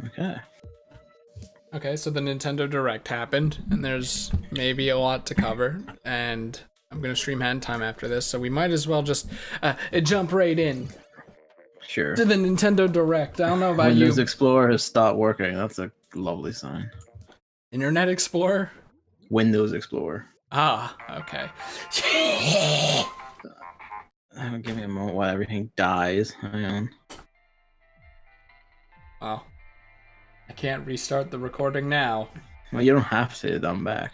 Okay. Okay, so the Nintendo Direct happened, and there's maybe a lot to cover, and I'm gonna stream Hand Time after this, so we might as well just jump right in Sure. to the Nintendo Direct. I don't know about Windows you. Explorer has stopped working. That's a lovely sign. Internet Explorer? Windows Explorer. Ah, okay. Give me a moment while everything dies. Hang on. Wow. I can't restart the recording now. Well, you don't have to. I'm back.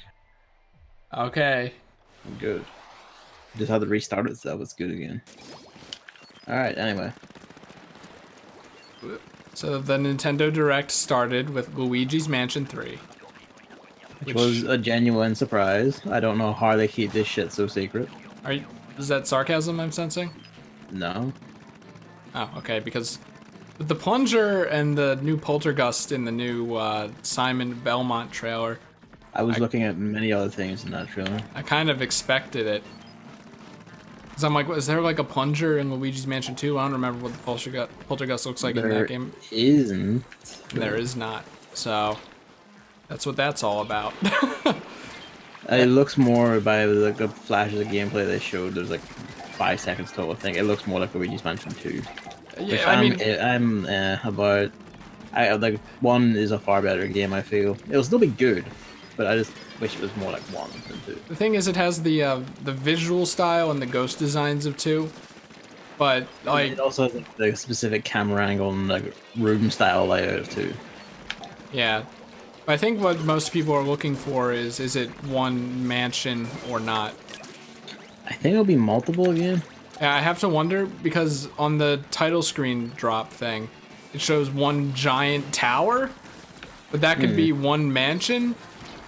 Okay. I'm good. Just had to restart it, so it's good again. Alright, anyway. So the Nintendo Direct started with Luigi's Mansion 3. Which was a genuine surprise. I don't know how they keep this shit so secret. Is that sarcasm I'm sensing? No. Oh, okay, because with the plunger and the new poltergust in the new Simon Belmont trailer, I was looking at many other things in that trailer. I kind of expected it. Cause I'm like, is there like a plunger in Luigi's Mansion 2? I don't remember what the poltergust looks like in that game. Isn't. There is not. So that's what that's all about. It looks more by like the flashes of gameplay they showed. There's like 5 seconds total. I think it looks more like Luigi's Mansion 2. Yeah, I mean, I'm about. I like 1 is a far better game. I feel it'll still be good, but I just wish it was more like 1 than 2. the thing is, it has the visual style and the ghost designs of 2, but like It also has like, the specific camera angle and like room style layout of 2. yeah. I think what most people are looking for is it one mansion or not? I think it'll be multiple again. Yeah, I have to wonder because on the title screen drop thing, it shows one giant tower, but that could be one mansion.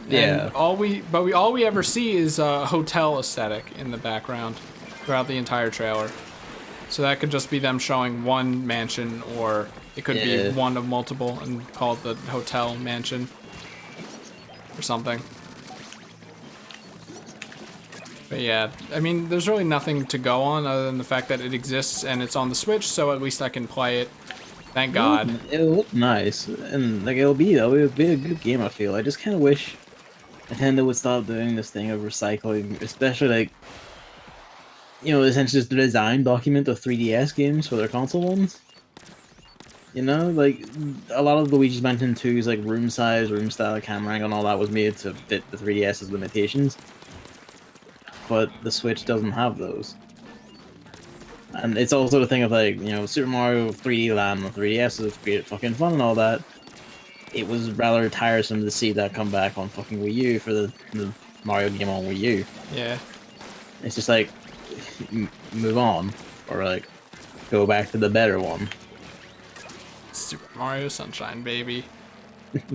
Yeah. And all we ever see is a hotel aesthetic in the background throughout the entire trailer. So that could just be them showing one mansion, or it could be one of multiple and call it the hotel mansion or something. But yeah, I mean, there's really nothing to go on other than the fact that it exists and it's on the Switch, so at least I can play it. Thank God. It'll look nice, and like it'll be a good game. I feel. I just kind of wish Nintendo would stop doing this thing of recycling, especially like, you know, essentially just the design document of 3DS games for their console ones. You know, like a lot of Luigi's Mansion 2's like room size, room style, camera angle, and all that was made to fit the 3DS's limitations. But the Switch doesn't have those. And it's also the thing of like, you know, Super Mario 3D Land on 3DS is great fucking fun and all that. It was rather tiresome to see that come back on fucking Wii U for the Mario game on Wii U. Yeah. It's just like, move on, or like, go back to the better one. Super Mario Sunshine, baby. Can't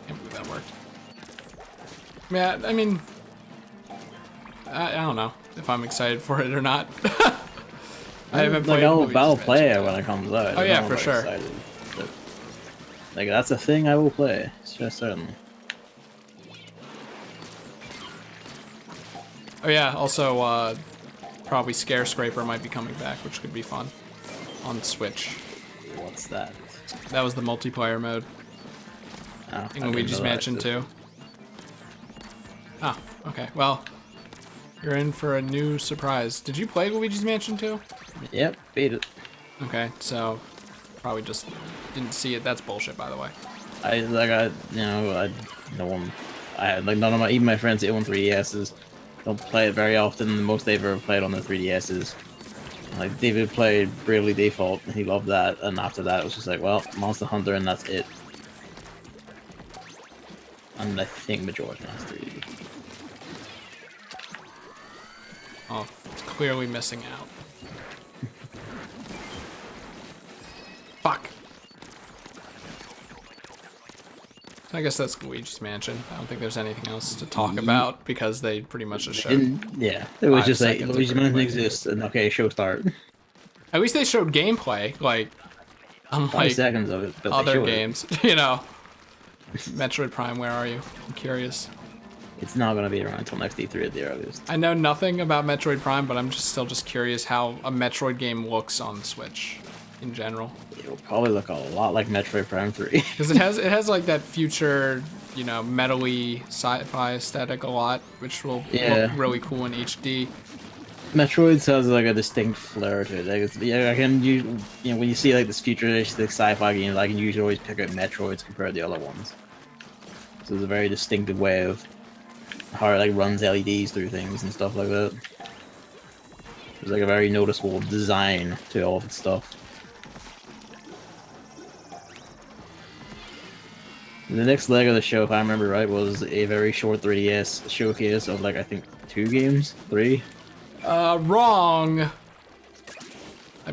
believe that worked. Yeah, I mean, I don't know if I'm excited for it or not. I haven't played. I'll play it when it comes out. Oh yeah, for sure. Excited, but, like that's a thing I will play. It's just certainly. Oh yeah, also probably Scare Scraper might be coming back, which could be fun on Switch. What's that? That was the multiplayer mode in Luigi's Mansion 2. Ah, okay. Well, you're in for a new surprise. Did you play Luigi's Mansion 2? Yep, beat it. Okay, so probably just didn't see it. That's bullshit, by the way. None of my, even my friends that own 3DSs don't play it very often. The most they've ever played on the 3DSs. Like David played Bravely Default, and he loved that. And after that, it was just like, well, Monster Hunter, and that's it. And I think Majora's Mask 3D. Oh, it's clearly missing out. Fuck. I guess that's Luigi's Mansion. I don't think there's anything else to talk about because they pretty much just showed. Yeah, it was just like 5 seconds Luigi's Mansion exists, and okay, show start. At least they showed gameplay, like 5 seconds of it. But other games, you know. Metroid Prime, where are you? I'm curious. It's not gonna be around until next E3 at the earliest. I know nothing about Metroid Prime, but I'm still curious how a Metroid game looks on the Switch in general. It'll probably look a lot like Metroid Prime 3. Because it has like that future, you know, metally sci-fi aesthetic a lot, which will look really cool in HD. Metroid has like a distinct flair to it. Like I can you know when you see like this futuristic sci-fi games, I can usually always pick out Metroids compared to the other ones. So it's a very distinctive way of how it like runs LEDs through things and stuff like that. There's like a very noticeable design to all of its stuff. The next leg of the show, if I remember right, was a very short 3DS showcase of like I think 2 games, 3. Wrong.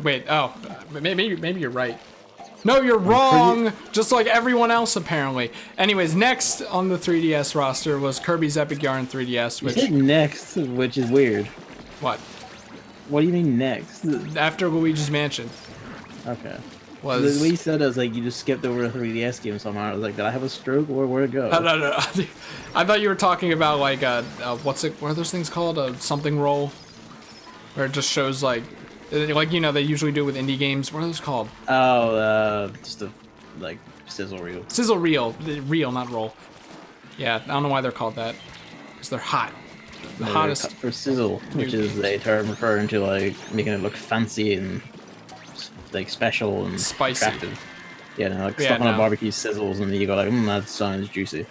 Wait, oh, maybe you're right. No, you're wrong. Just like everyone else apparently. Anyways, next on the 3DS roster was Kirby's Epic Yarn 3DS, which you said next, which is weird. What? What do you mean next? After Luigi's Mansion. Okay. Was the way you said it was like you just skipped over a 3DS game somehow. I was like, did I have a stroke or where'd it go? No. I thought you were talking about like what are those things called? A something roll, where it just shows like you know they usually do with indie games. What are those called? Oh, just a like sizzle reel. Sizzle reel, reel, not roll. Yeah, I don't know why they're called that, because they're hot. The hottest for sizzle, which is a term referring to like making it look fancy and like special and spicy. Attractive. Yeah, no, like stuff on a barbecue sizzles and you go like, that sounds juicy.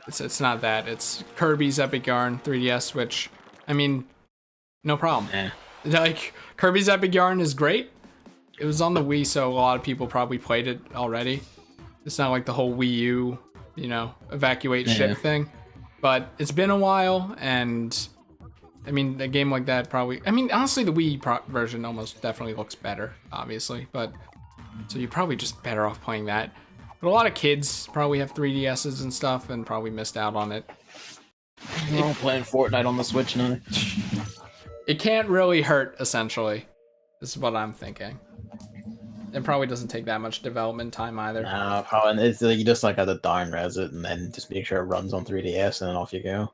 It's not that. It's Kirby's Epic Yarn 3DS, which, I mean, no problem. Like, Kirby's Epic Yarn is great. It was on the Wii, so a lot of people probably played it already. It's not like the whole Wii U, you know, evacuate ship thing. But it's been a while, and I mean, a game like that probably... I mean, honestly, the Wii version almost definitely looks better, obviously. But so you're probably just better off playing that. But a lot of kids probably have 3DSs and stuff and probably missed out on it. They're all playing Fortnite on the Switch now. It can't really hurt, essentially. This is what I'm thinking. It probably doesn't take that much development time either. No, probably. It's like you just like have to down-res it and then just make sure it runs on 3DS and then off you go.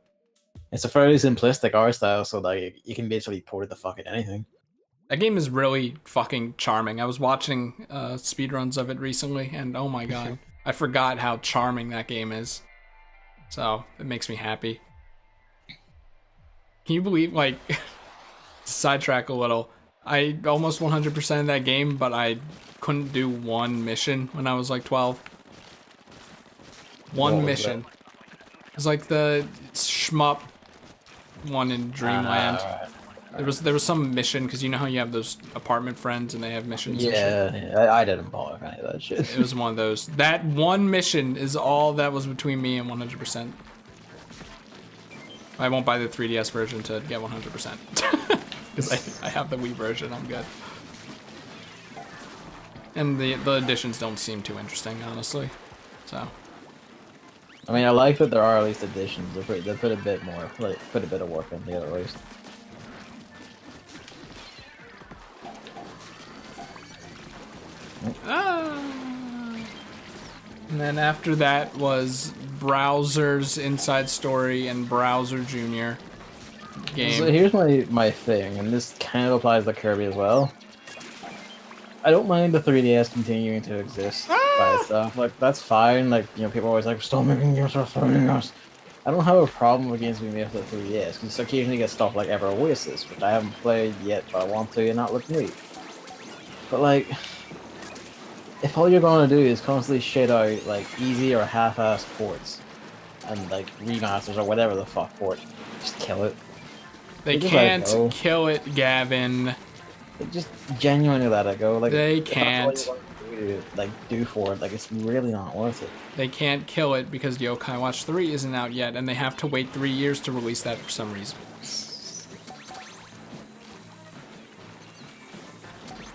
It's a fairly simplistic art style, so like you can basically port it to fucking anything. That game is really fucking charming. I was watching speedruns of it recently, and oh my god, I forgot how charming that game is. So it makes me happy. Can you believe, like, sidetrack a little, I almost 100%ed that game, but I couldn't do one mission when I was like 12. One mission. It was like the shmup one in Dreamland. There was some mission, because you know how you have those apartment friends and they have missions. Yeah, I didn't bother with any of that shit. It was one of those. That one mission is all that was between me and 100%. I won't buy the 3DS version to get 100%. Because I have the Wii version, I'm good. And the additions don't seem too interesting, honestly. So. I mean, I like that there are at least additions. They put a bit more, like, put a bit of work into it at least. And then after that was Browser's Inside Story and Browser Jr. game. So here's my thing, and this kind of applies to Kirby as well. I don't mind the 3DS continuing to exist by itself. Like, that's fine. Like, you know, people are always like, stop making games for 3DS. I don't have a problem with games being made for the 3DS, because occasionally you get stuff like Ever Oasis, which I haven't played yet, but I want to, and that looks neat. But, like, if all you're going to do is constantly shit out, like, easy or half-assed ports, and, like, remasters or whatever the fuck for it, just kill it. They can't kill it, Gavin. Just genuinely let it go. Like, they can't. That's all you want to do for it. Like, it's really not worth it. They can't kill it because Yokai Watch 3 isn't out yet, and they have to wait 3 years to release that for some reason.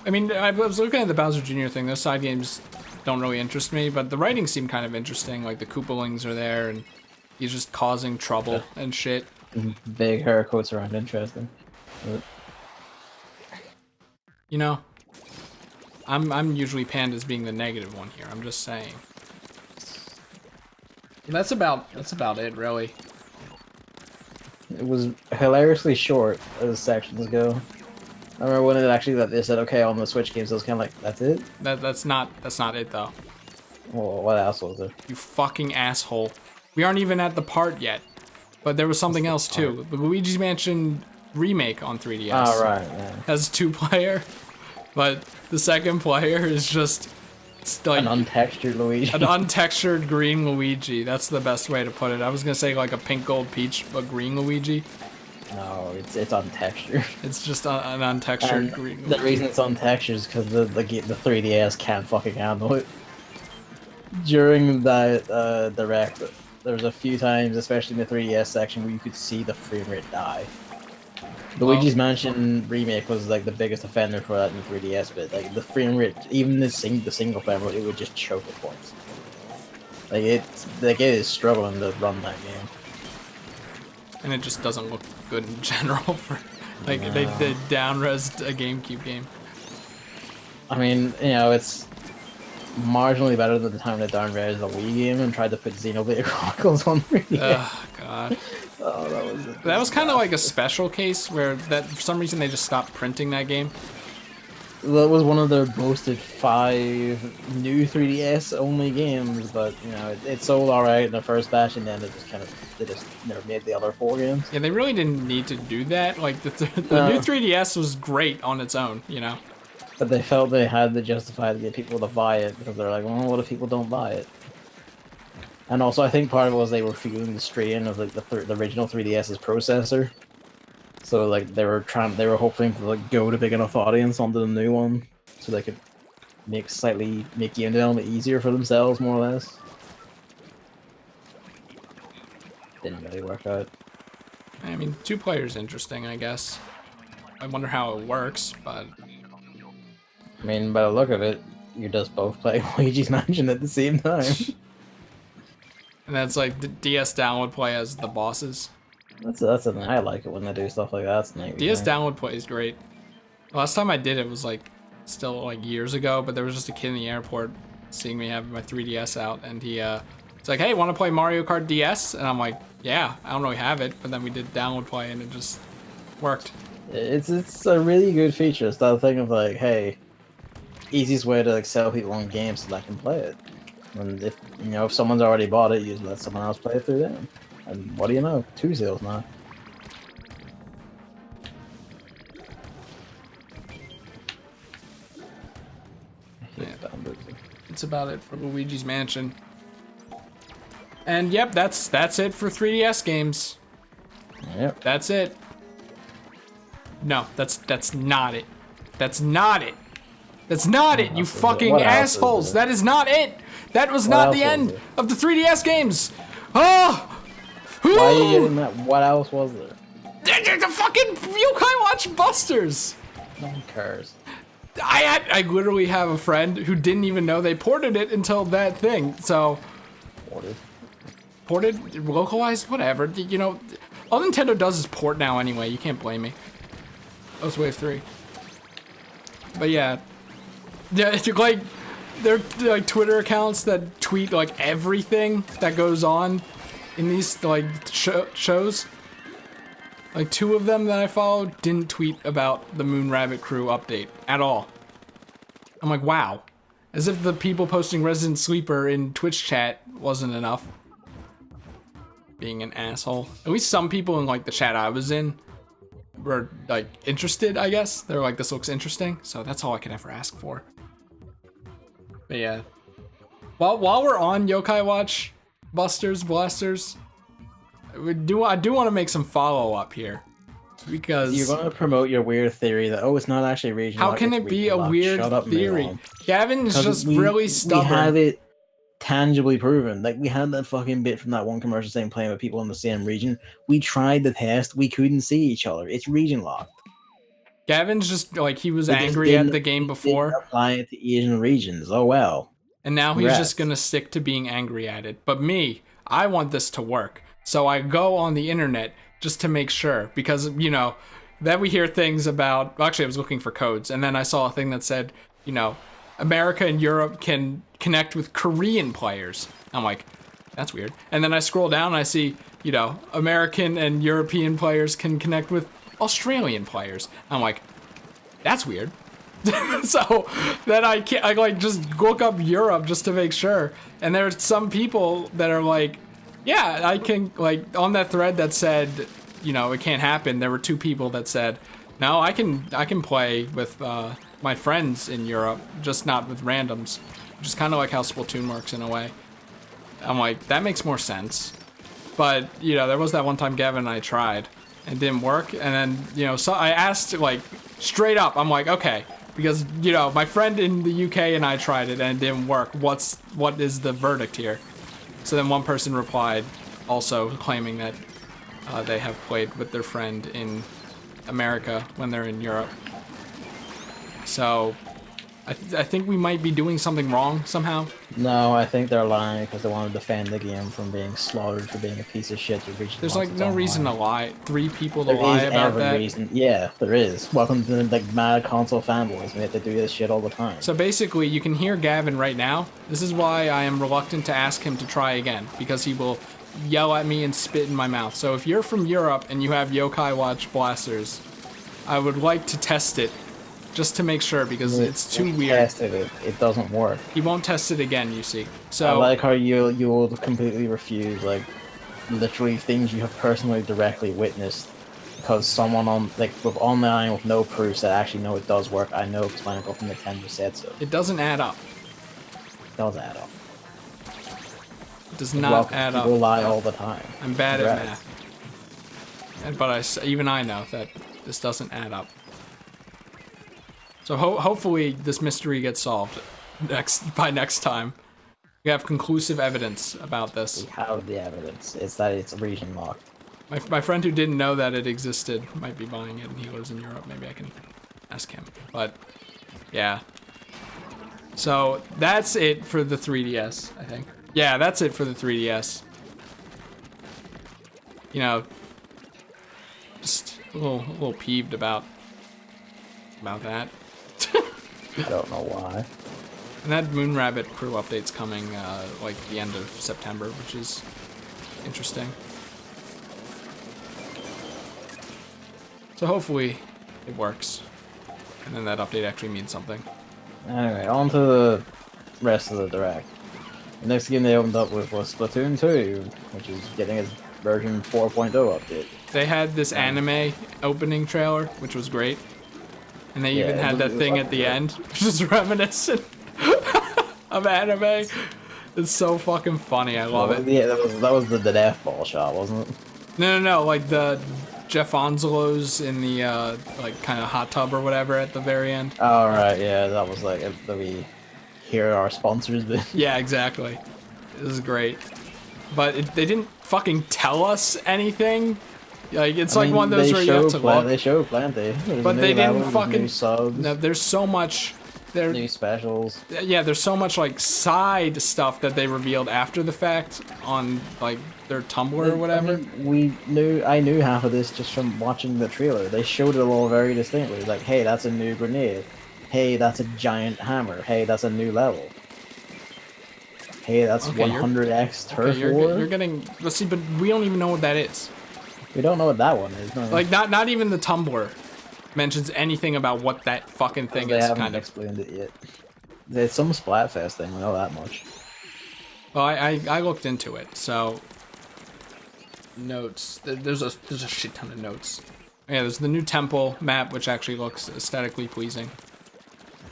I mean, I was looking at the Bowser Jr. thing. Those side games don't really interest me, but the writing seemed kind of interesting. Like, the Koopalings are there, and he's just causing trouble and shit. Big hair coats around interesting. But... You know, I'm usually panned as being the negative one here. I'm just saying. That's about it, really. It was hilariously short as sections go. I remember when it actually that they said, okay, on the Switch games, I was kind of like, that's it? That's not it though. Well, what else was there? You fucking asshole. We aren't even at the part yet. But there was something else too. The Luigi's Mansion remake on 3DS. Oh, right, yeah. Has 2-player, but the second player is just like An untextured Luigi. an untextured green Luigi. That's the best way to put it. I was gonna say like a pink gold peach, but green Luigi. No, it's untextured. It's just an untextured And green the Luigi. reason it's untextured is because the 3DS can't fucking handle it. During that direct, there was a few times, especially in the 3DS section, where you could see the frame rate die. Luigi's Mansion remake was like the biggest offender for that in the 3DS, but like the frame rate, even the single frame rate, it would just choke at points. It is struggling to run that game. And it just doesn't look good in general for like they down-resed a GameCube game. I mean, it's marginally better than the time they downrated the Wii game and tried to put Xenoblade Chronicles on 3DS. Oh god. Oh, That was kind of like a special case where that for some reason they just stopped printing that game. That was one of their boasted 5 new 3DS only games, but it sold alright in the first batch, and then they just never made the other 4 games. Yeah, they really didn't need to do that. Like the new 3DS was great on its own, But they felt they had to justify to get people to buy it because they're like, well, what if people don't buy it? And also, I think part of it was they were feeling the strain of like the original 3DS's processor. So like they were hoping to like go to big enough audience onto the new one, so they could make game development easier for themselves, more or less. Didn't really work out. I mean, 2-player's interesting, I guess. I wonder how it works, but I mean, by the look of it, you just both play Luigi's Mansion at the same time. and that's like the DS download play as the bosses. That's the thing. I like it when they do stuff like that. It's neat. DS download play is great. Last time I did it was like still like years ago, but there was just a kid in the airport seeing me have my 3DS out, and it's like, hey, want to play Mario Kart DS? And I'm like, yeah, I don't really have it, but then we did download play and it just worked. It's a really good feature. It's that thing of like, hey, easiest way to like sell people on games so that I can play it. And if someone's already bought it, you just let someone else play it through them. And what do you know? 2 sales now. Yeah. It's about it for Luigi's Mansion. And yep, that's it for 3DS games. Yep. That's it. No, that's not it. That's not it. That's not it, you fucking assholes. That is not it. That was not the end of the 3DS games. Oh! Why are you getting that? What else was there? The fucking Yokai Watch Busters. No one cares. I literally have a friend who didn't even know they ported it until that thing. So ported, localized, whatever. All Nintendo does is port now anyway. You can't blame me. That was Wave 3. But yeah, it's like they're like Twitter accounts that tweet like everything that goes on in these like shows. Like 2 of them that I followed didn't tweet about the Moon Rabbit Crew update at all. I'm like, wow. As if the people posting Resident Sleeper in Twitch chat wasn't enough. Being an asshole. At least some people in like the chat I was in were like interested, I guess. They were like, this looks interesting. So that's all I could ever ask for. But yeah. While we're on Yokai Watch Blasters, I do want to make some follow-up here. Because you're going to promote your weird theory that, it's not actually regional. How can it be a weird theory? Gavin's just really stubborn. We have it tangibly proven. Like, we had that fucking bit from that one commercial saying playing with people in the same region. We tried the test. We couldn't see each other. It's region locked. Gavin's just, like, he was angry at the game before. Apply it to Asian regions. Oh, well. And now he's just going to stick to being angry at it. But me, I want this to work. So I go on the internet just to make sure, because, then we hear things about, actually I was looking for codes, and then I saw a thing that said, America and Europe can connect with Korean players. I'm like, that's weird. And then I scroll down and I see you know, American and European players can connect with Australian players. I'm like, that's weird. So then I like just look up Europe just to make sure. And there's some people that are like, yeah, I can, like, on that thread that said, you know, it can't happen. There were 2 people that said, no, I can play with my friends in Europe, just not with randoms, which is kind of like how Splatoon works in a way. I'm like, that makes more sense. But, you know, there was that one time Gavin and I tried and it didn't work. And then, you know, so I asked, like, straight up, I'm like, okay, because, you know, my friend in the UK and I tried it and it didn't work. What is the verdict here? So then one person replied, also claiming that they have played with their friend in America when they're in Europe. So I think we might be doing something wrong somehow. No, I think they're lying because they want to defend the game from being slaughtered for being a piece of shit. There's like no reason to lie. 3 people to lie about that. Reason. Yeah, there is. Welcome to like mad console fanboys. We have to do this shit all the time. So basically, you can hear Gavin right now. This is why I am reluctant to ask him to try again, because he will yell at me and spit in my mouth. So if you're from Europe and you have Yokai Watch blasters, I would like to test it. Just to make sure, because it's too weird. Tested it. It doesn't work. He won't test it again, you see. So I like how you will completely refuse, like, literally things you have personally directly witnessed, because someone on, like, with online with no proof said, actually, no, it does work. I know because my uncle from Nintendo said so. It doesn't add up. It does add up. It does not add up. People lie all the time. I'm bad at math. But even I know that this doesn't add up. So hopefully this mystery gets solved by next time. We have conclusive evidence about this. We have the evidence. It's that it's region locked. My friend who didn't know that it existed might be buying it, and he lives in Europe. Maybe I can ask him. But yeah. So that's it for the 3DS, I think. Yeah, that's it for the 3DS. You know, just a little peeved about that. I don't know why. And that Moon Rabbit crew update's coming like the end of September, which is interesting. So hopefully it works, and then that update actually means something. Anyway, on to the rest of the Direct. The next game they opened up with was Splatoon 2, which is getting its version 4.0 update. They had this anime opening trailer, which was great. And they even had that thing at the end, which is reminiscent of anime. It's so fucking funny. I love it. Yeah, that was the death ball shot, wasn't it? No. Like the Jeff Angelo's in the like kind of hot tub or whatever at the very end. Oh right, yeah, that was like here are our sponsors. Yeah, exactly. This is great. But they didn't fucking tell us anything. Like it's like one of those where you have to look. They showed plenty. But they didn't fucking. New subs. No, there's so much. New specials. Yeah, there's so much like side stuff that they revealed after the fact on like their Tumblr or whatever. I mean, I knew half of this just from watching the trailer. They showed it all very distinctly. Like, hey, that's a new grenade. Hey, that's a giant hammer. Hey, that's a new level. Hey, that's 100x turf war. You're getting. Let's see, but we don't even know what that is. We don't know what that one is. No. Like, not even the Tumblr mentions anything about what that fucking thing is. They haven't explained it yet. It's some Splatfest thing. We know that much. Well, I looked into it. So notes. There's a shit ton of notes. Yeah, there's the new temple map, which actually looks aesthetically pleasing.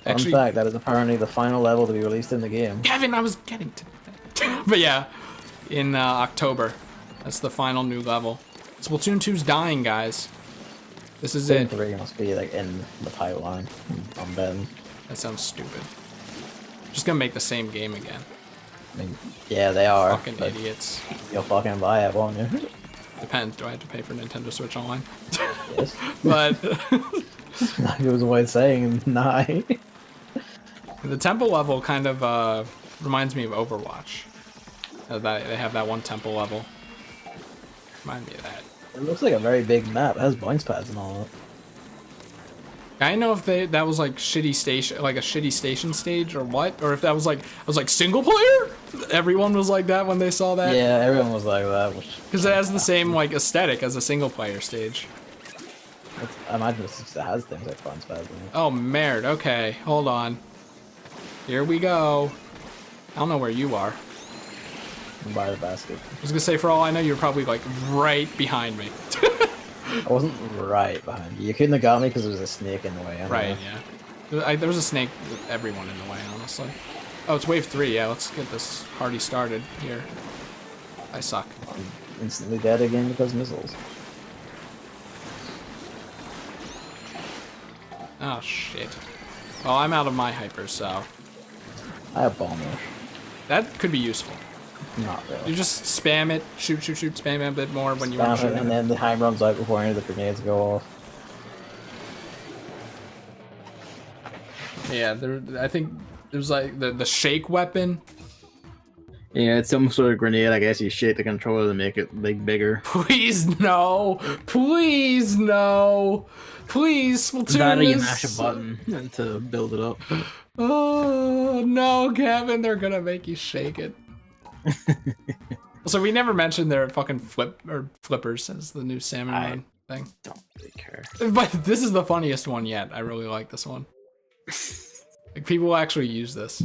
Fun fact, that is apparently the final level to be released in the game. Gavin, I was getting to that. But yeah, in October, that's the final new level. Splatoon 2's dying, guys. This is it. 3 must be like in the pipeline. I'm betting. That sounds stupid. Just gonna make the same game again. I mean, yeah, they are. Fucking idiots. You'll fucking buy it, won't you? Depends. Do I have to pay for Nintendo Switch Online? Yes. But it was a way of saying nah. The temple level kind of reminds me of Overwatch. They have that one temple level. Remind me of that. It looks like a very big map. It has bounce pads and all that. I didn't know if that was like shitty station, like a shitty station stage or what, or if that was like single player. Everyone was like that when they saw that. Yeah, everyone was like that. Because it has the same like aesthetic as a single player stage. I imagine it has things like fun spells. Oh, merd. Okay, hold on. Here we go. I don't know where you are. By the basket. I was gonna say, for all I know, you're probably like right behind me. I wasn't right behind you. You couldn't have got me because there was a snake in the way. Right, yeah. There was a snake with everyone in the way, honestly. Oh, it's wave 3. Yeah, let's get this party started here. I suck. I'm instantly dead again because of missiles. Oh, shit. Well, I'm out of my hyper, so... I have bomb rush. That could be useful. Not really. You just spam it, shoot, spam it a bit more when you want to shoot it. And then the time runs out before any of the grenades go off. Yeah, I think there's like the shake weapon. Yeah, it's some sort of grenade. I guess you shake the controller to make it bigger. Please no! Please no! Please, Splatoon. That or you mash a button to build it up. Oh no, Gavin! They're gonna make you shake it. So we never mentioned their fucking flippers as the new Salmon run thing. Don't really care. But this is the funniest one yet. I really like this one. Like people actually use this.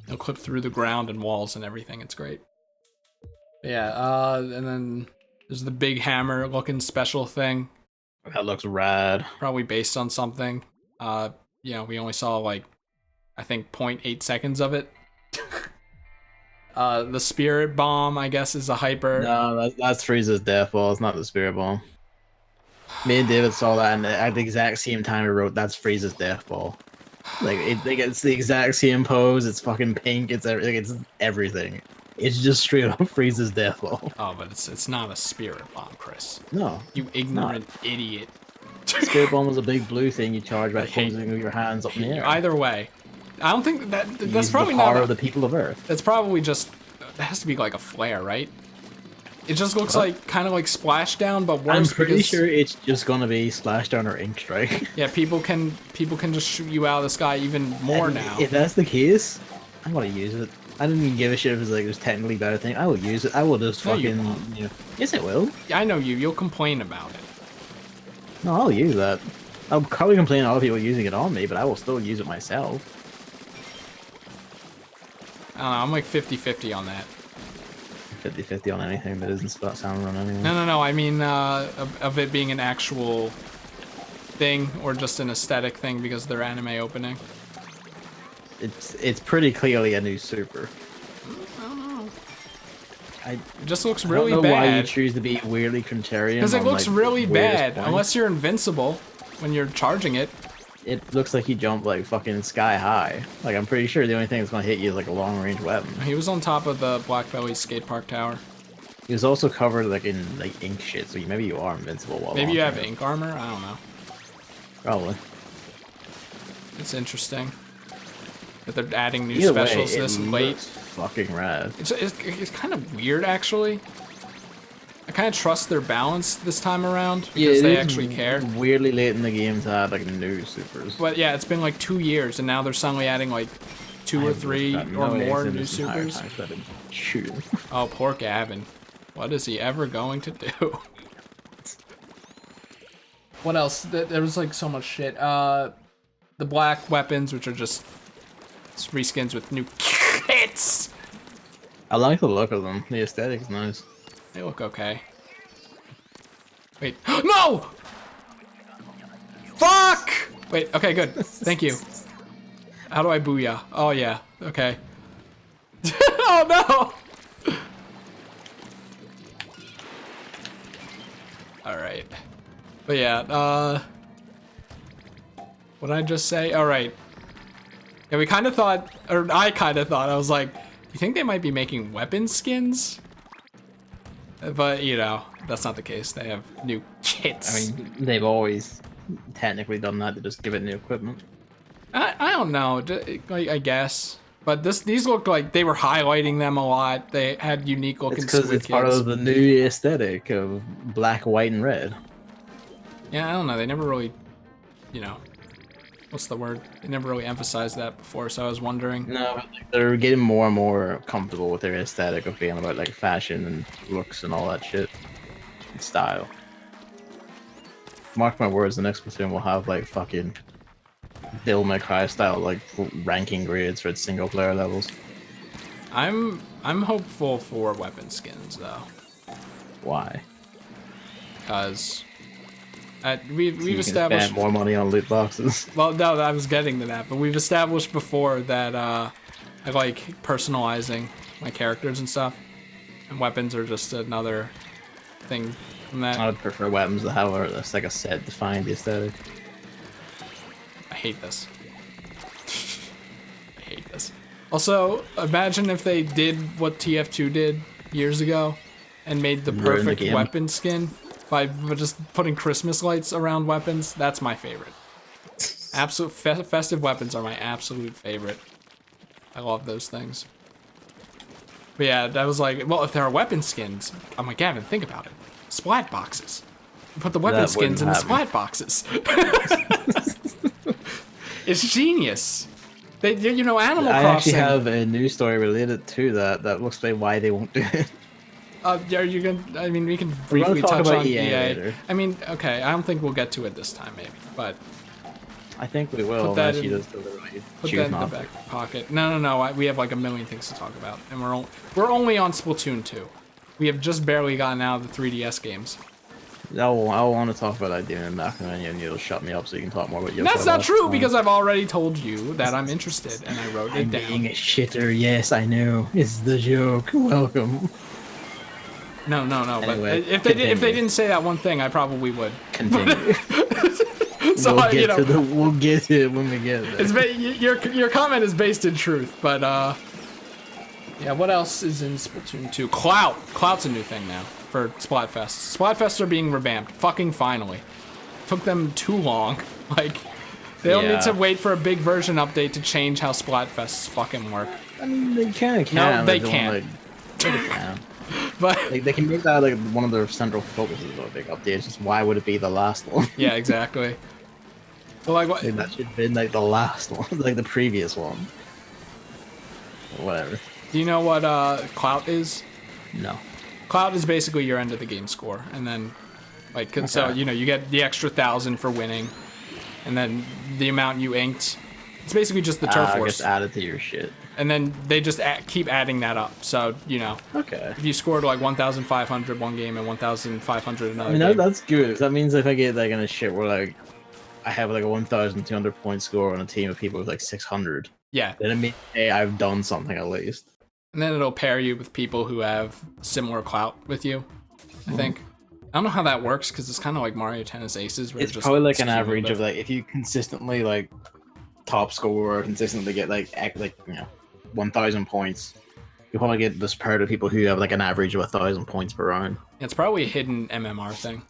They'll clip through the ground and walls and everything. It's great. Yeah. And then there's the big hammer looking special thing. That looks rad. Probably based on something. You know, we only saw like I think 0.8 seconds of it. The spirit bomb, I guess, is a hyper. No, that's Frieza's death ball. It's not the spirit bomb. Me and David saw that, and at the exact same time we wrote, "That's Frieza's death ball." Like it's the exact same pose. It's fucking pink. It's everything. It's just straight up Frieza's death ball. Oh, but it's not a spirit bomb, Chris. No, you ignorant idiot. Spirit bomb was a big blue thing you charge by posing your hands up in the air. Either way, I don't think that's probably the power not of the people of Earth. That's probably just that has to be like a flare, right? It just looks like kind of like Splashdown, but worse. I'm pretty sure it's just gonna be Splashdown or Ink Strike. Yeah, people can just shoot you out of the sky even more now. If that's the case, I want to use it. I don't even give a shit if it's like there's technically better thing. I will use it. I will just fucking. Yes, I will. Yeah, I know you. You'll complain about it. No, I'll use that. I'll probably complain about other people using it on me, but I will still use it myself. I don't know. I'm like 50-50 on that. 50-50 on anything that isn't Salmon run anyway. No. I mean, of it being an actual thing or just an aesthetic thing because of their anime opening. It's pretty clearly a new super. I don't know. It just looks really bad. I don't know why you choose to be weirdly contrarian. Because it looks like, really bad. point. Unless you're invincible when you're charging it. It looks like you jump like fucking sky high. Like I'm pretty sure the only thing that's gonna hit you is like a long range weapon. He was on top of the Black Belly skate park tower. He was also covered like in like ink shit, so maybe you are invincible while maybe you have ink armor? I don't know. Probably. It's interesting that they're adding new specials this late. Fucking rad. It's kind of weird actually. I kind of trust their balance this time around because they actually care. Weirdly late in the game to add like new supers. But yeah, it's been like 2 years, and now they're suddenly adding like 2 or 3 or more new supers. Oh, poor Gavin. What is he ever going to do? What else? There was like so much shit. The black weapons, which are just reskins with new kits. I like the look of them. The aesthetic is nice. They look okay. Wait. No! Fuck! Wait, okay, good. Thank you. How do I booyah? Oh, yeah. Okay. Oh, no! Alright. But yeah, what did I just say? Alright. Yeah, we kind of thought, or I kind of thought, I was like, you think they might be making weapon skins? But, you know, that's not the case. They have new kits. I mean, they've always technically done that to just give it new equipment. I don't know, I guess. But these look like they were highlighting them a lot. They had unique looking It's because it's part of the new aesthetic of black, white, and red. Yeah, I don't know. They never really, you know. what's the word? They never really emphasized that before, so I was wondering. No, but like, they're getting more and more comfortable with their aesthetic of being about like fashion and looks and all that shit, and style. Mark my words, the next Splatoon will have like fucking Bill McCry style like ranking grades for its single player levels. I'm hopeful for weapon skins though, Why? because You we've can established. spend more money on loot boxes. Well, no, I was getting to that, but we've established before that I like personalizing my characters and stuff, and weapons are just another thing from that. I would prefer weapons that have like a set defined aesthetic. I hate this. I hate this. Also, imagine if they did what TF2 did years ago and made the Ruin the perfect game. weapon skin by just putting Christmas lights around weapons. That's my favorite. Absolute festive weapons are my absolute favorite. I love those things. But yeah, that was like, well, if there are weapon skins, I'm like, Gavin, think about it. Splat boxes. You put the weapon That skins in wouldn't the splat boxes. It's genius. They, you know, Animal I Crossing. actually have a news story related to that that will explain why they won't do it. Are you gonna? I mean, we can We're gonna briefly talk touch about on EA EA. later. I mean, okay, I don't think we'll get to it this time, maybe, but I think we will Put that unless she in- does deliberately put choose that in the not to. back pocket. No. We have like a million things to talk about, and we're only on Splatoon 2. We have just barely gotten out of the 3DS games. I want to talk about that during the back, and then you'll shut me up so you can talk more about your. That's not true because I've already told you that I'm interested, and I wrote it I'm down. being a shitter. Yes, I know. It's the joke. Welcome. No. Anyway, but if they didn't say that one thing, I probably would. Continue. So we'll you know, we'll get to it when we get there. it's your comment is based in truth, but yeah. What else is in Splatoon 2? Clout's a new thing now for Splatfest. Splatfests are being revamped. Fucking finally. Took them too long. Like they don't need to wait for a big version update to change how Splatfests fucking work. I mean, they kind of can. No, they don't, can't. like, they can. But They can make that like one of their central focuses of a big update. It's just why would it be the last one? yeah, exactly. But like what? Like, that should have been like the last one, like the previous one. Or whatever. Do you know what Clout is? No. Clout is basically your end of the game score, and then like so Okay. you know you get the extra 1,000 for winning, and then the amount you inked. It's basically just the turf I force, guess added to your shit. and then they just keep adding that up. So you know Okay. if you scored like 1,500 one game and 1,500 another I mean game. that's good. That means if I get like in a shit where like I have like a 1,200 point score on a team of people with like 600, Yeah, then it means hey I've done something at least. and then it'll pair you with people who have similar clout with you. I think. I don't know how that works because it's kind of like Mario Tennis Aces. Where It's just probably like an cumulative. average of like if you consistently like top score or consistently get like 1,000 points, you probably get this pair of people who have like an average of 1,000 points per round. It's probably a hidden MMR thing.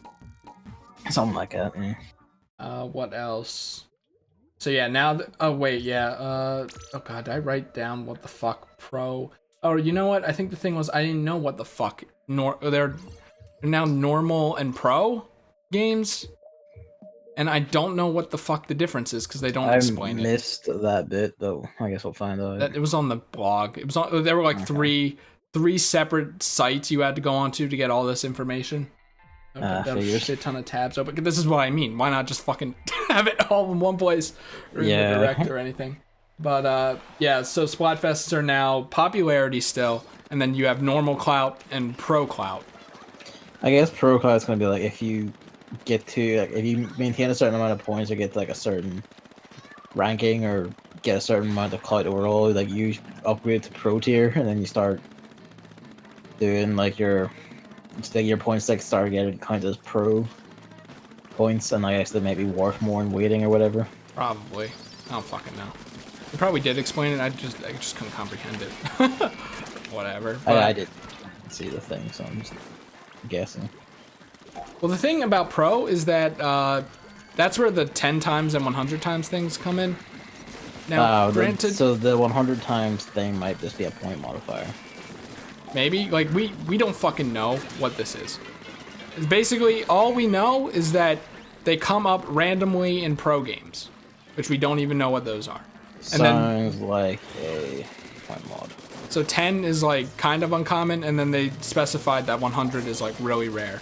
Something like that. Yeah. What else? So yeah, now. Oh wait, yeah. Oh god, did I write down what the fuck pro? Oh, you know what? I think the thing was I didn't know what the fuck. They're now normal and pro games, and I don't know what the fuck the difference is because they don't explain I it. missed that bit though. I guess we'll find out. It was on the blog. It was on. There were like three separate sites you had to go onto to get all this information. Got a figures. shit ton of tabs open. This is what I mean. Why not just fucking have it all in one place or in the direct or anything? But yeah, so Splatfests are now popularity still, and then you have normal clout and pro clout. I guess pro cloud's gonna be like if you get to like if you maintain a certain amount of points or get to, like a certain ranking or get a certain amount of clout overall, like you upgrade to pro tier and then you start doing like your points like start getting counted as pro points, and I guess they might be worth more in weighting or whatever. Probably. I don't fucking know. They probably did explain it. I just couldn't comprehend it. Whatever. But, I didn't see the thing, so I'm just guessing. well, the thing about pro is that that's where the 10 times and 100 times things come in. Now, granted, So the 100 times thing might just be a point modifier. maybe like we don't fucking know what this is. It's basically all we know is that they come up randomly in pro games. which we don't even know what those are. And then, Sounds like a point mod. so 10 is like kind of uncommon, and then they specified that 100 is like really rare.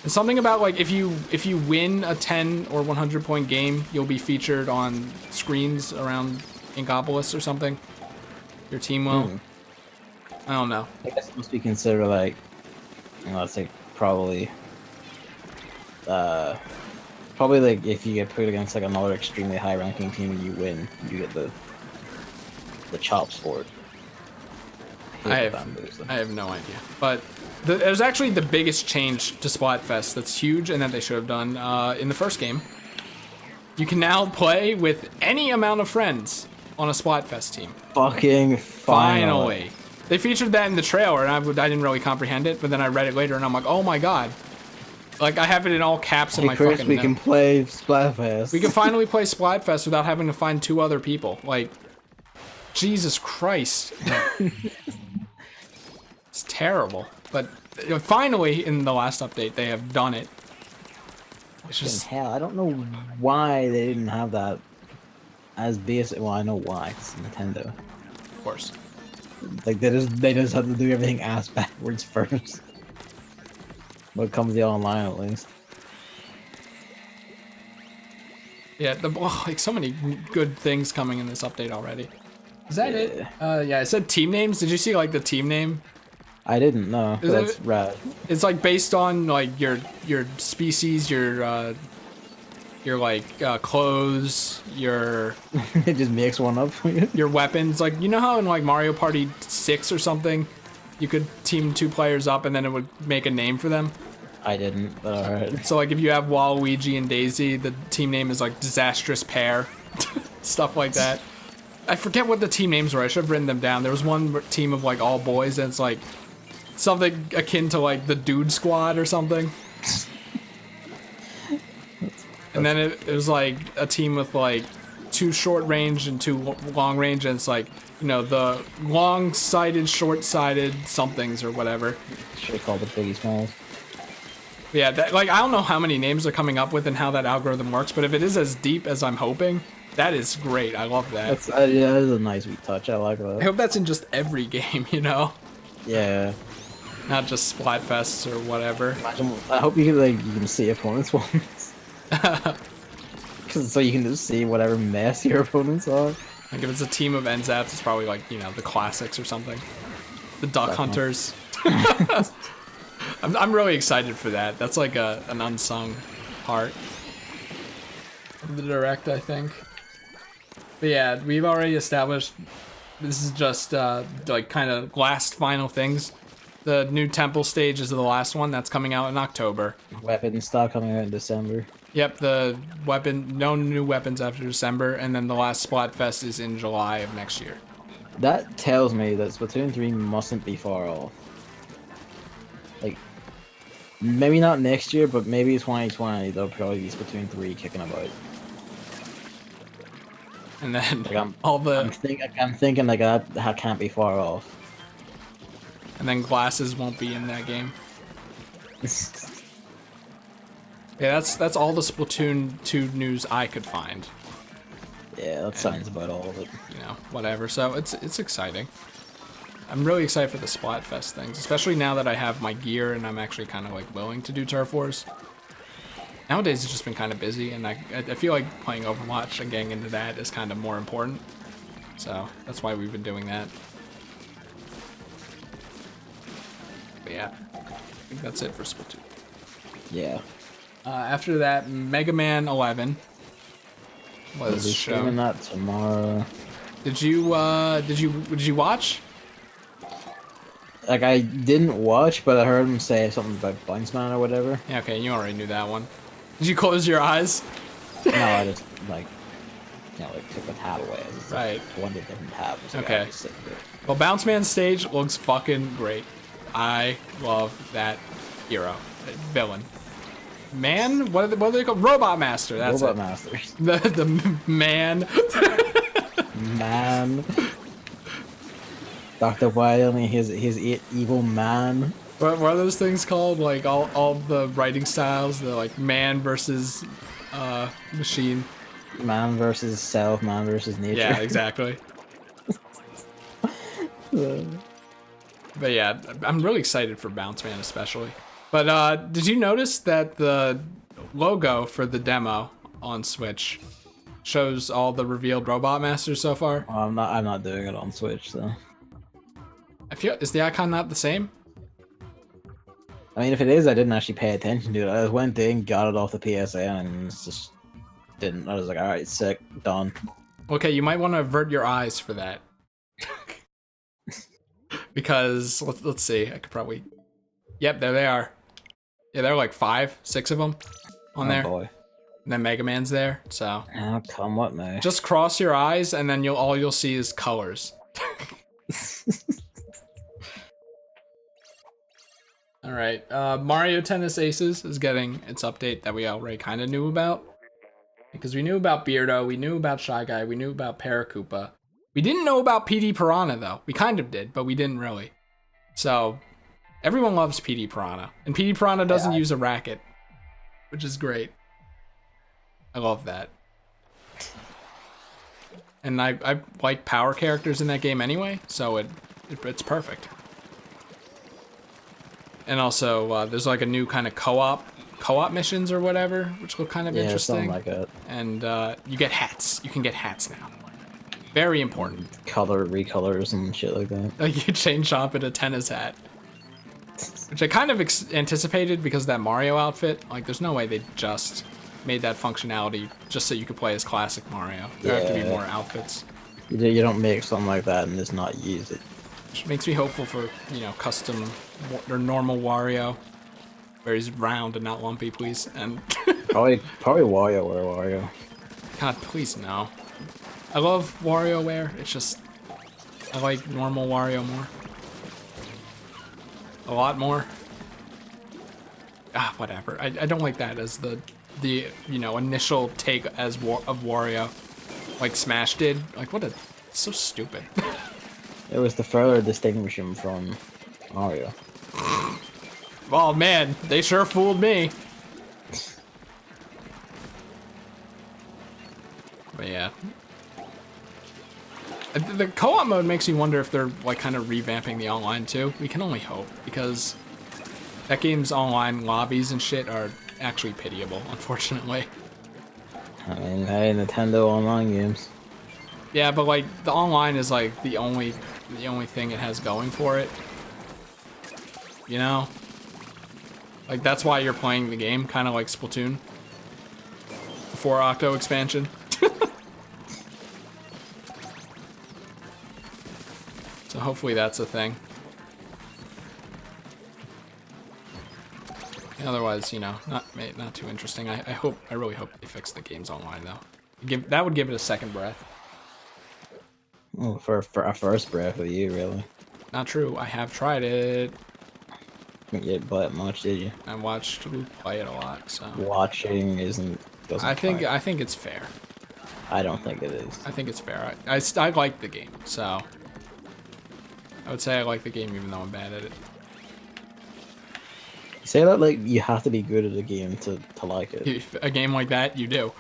And something about like if you win a 10 or 100 point game, you'll be featured on screens around Inkopolis or something. Your team will. I don't know. I guess it must be considered like, let's say probably like if you get put against like another extremely high ranking team and you win, you get the chops for it. I have no idea. But there's actually the biggest change to Splatfest that's huge and that they should have done in the first game. You can now play with any amount of friends on a Splatfest team. Fucking finally. They featured that in the trailer, and I didn't really comprehend it, but then I read it later, and I'm like, oh my god. Like, I have it in all caps in my Chris, fucking we note. can play Splatfest. We can finally play Splatfest without having to find 2 other people. Like, Jesus Christ. It's terrible. But finally, in the last update, they have done it. It's just hell, I don't know why they didn't have that as basic. Well, I know why. It's Nintendo. Of course. Like they just have to do everything ass backwards first. When it comes to the online, at least. Yeah, like so many good things coming in this update already. Is that it? Yeah, it said team names. Did you see like the team name? I didn't know. That's rad. It's like based on like your species, your like clothes, your It just makes one up for you. your weapons. Like, you know how in like Mario Party 6 or something, you could team 2 players up and then it would make a name for them? I didn't, but alright. So like if you have Waluigi and Daisy, the team name is like Disastrous Pair. Stuff like that. I forget what the team names were. I should have written them down. There was one team of like all boys and it's like something akin to like the Dude Squad or something. And then it was like a team with like 2 short range and 2 long range, and it's like, you know, the long-sighted, short-sighted somethings or whatever. Should have called it Biggie Smalls. Yeah, that, like, I don't know how many names they're coming up with and how that algorithm works, but if it is as deep as I'm hoping, that is great. I love that. That's yeah, that is a nice wee touch. I like that. I hope that's in just every game, you know? Yeah. Not just Splatfests or whatever. Imagine, I hope you can see opponents once. So you can just see whatever mess your opponents are. Like if it's a team of NZAPs, it's probably like, you know, the classics or something. The Duck Hunters. I'm really excited for that. That's like an unsung part of the direct, I think. But yeah, we've already established this is just like kind of last final things. The new temple stage is the last one that's coming out in October. Weapon stock coming out in December. Yep, the weapon, no new weapons after December, and then the last Splatfest is in July of next year. That tells me that Splatoon 3 mustn't be far off. Like, maybe not next year, but maybe 2020, there'll probably be Splatoon 3 kicking about. And then Like I'm thinking like that can't be far off. And then glasses won't be in that game. Yeah, that's all the Splatoon 2 news I could find. Yeah, that sounds about all of it. You know, whatever. So it's exciting. I'm really excited for the Splatfest things, especially now that I have my gear and I'm actually kind of like willing to do turf wars. Nowadays it's just been kind of busy, and I feel like playing Overwatch and getting into that is kind of more important. So that's why we've been doing that. But yeah, I think that's it for Splatoon. Yeah. After that, Mega Man 11 was shown. That tomorrow. Did you watch? Like I didn't watch, but I heard him say something about Bounce Man or whatever. Yeah, okay, you already knew that one. Did you close your eyes? No, I just like, took the tab away. It's right. One different tab. So Okay. Well, Bounce Man stage looks fucking great. I love that hero, that villain. Man, what are they called? Robot Master. That's Robot it. Masters. The man. Man. Dr. Wily, his evil man. What are those things called? Like all the writing styles, the like man versus machine. Man versus self, man versus nature. Yeah, exactly. But yeah, I'm really excited for Bounce Man especially. But did you notice that the logo for the demo on Switch shows all the revealed Robot Masters so far? Well, I'm not doing it on Switch, so. I feel, is the icon not the same? I mean, if it is, I didn't actually pay attention to it. I just went in, got it off the PSN, and it's just didn't. I was like, all right, sick, done. Okay, you might want to avert your eyes for that. Because let's see, I could probably. Yep, there they are. Yeah, there are like 5, 6 of them on there. Boy. And then Mega Man's there, so. Oh, come what, man? Just cross your eyes, and then all you'll see is colors. All right, Mario Tennis Aces is getting its update that we already kind of knew about. Because we knew about Beardo, we knew about Shy Guy, we knew about Paracoopa. We didn't know about PD Piranha, though. We kind of did, but we didn't really. So, everyone loves PD Piranha. And PD Piranha doesn't use a racket, which is great. I love that. And I like power characters in that game anyway, so it's perfect. And also, there's like a new kind of co-op missions or whatever, which look kind of interesting. Something like that. And you get hats. You can get hats now. Very important. Recolors and shit like that. Like you chain chomp in a tennis hat. Which I kind of anticipated because of that Mario outfit. Like, there's no way they just made that functionality just so you could play as classic Mario. There have to be more outfits. You don't make something like that and just not use it. Which makes me hopeful for, you know, custom or normal Wario. Where he's round and not lumpy, please. And probably Wario. God, please no. I love WarioWare. It's just I like normal Wario more. A lot more. Ah, whatever. I don't like that as the you know, initial take of Wario, like Smash did. Like, what a, it's so stupid. It was to further distinguish him from Mario. Oh man, they sure fooled me. But yeah. The co-op mode makes me wonder if they're like kind of revamping the online too. We can only hope, because that game's online lobbies and shit are actually pitiable, unfortunately. I mean, hey, Nintendo online games. Yeah, but like the online is like the only thing it has going for it. You know? Like that's why you're playing the game, kind of like Splatoon. Before Octo expansion. So hopefully that's a thing. Otherwise, you know, not too interesting. I really hope they fix the games online though. That would give it a second breath. Well, for a first breath of you, really. Not true. I have tried it. You didn't play it much, did you? I watched Luke play it a lot, so. Watching doesn't I think it's fair. I don't think it is. I think it's fair. I like the game, so. I would say I like the game even though I'm bad at it. You say that like you have to be good at a game to like it. A game like that, you do.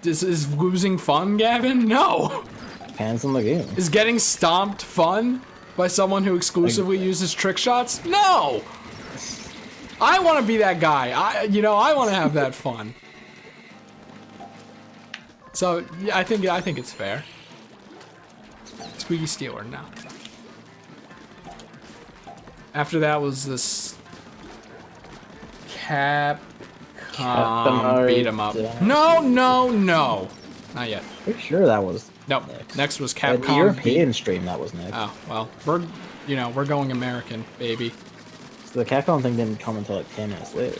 Is losing fun, Gavin? No! Depends on the game. Is getting stomped fun by someone who exclusively uses trick shots? No! I want to be that guy. I want to have that fun. So, yeah, I think it's fair. Squeaky Stealer, no. After that was this Capcom beat 'em up. No. Not yet. Pretty sure that was Nope. Next was Capcom. the European stream that was next. Oh, well, we're going American, baby. So the Capcom thing didn't come until like 10 minutes later.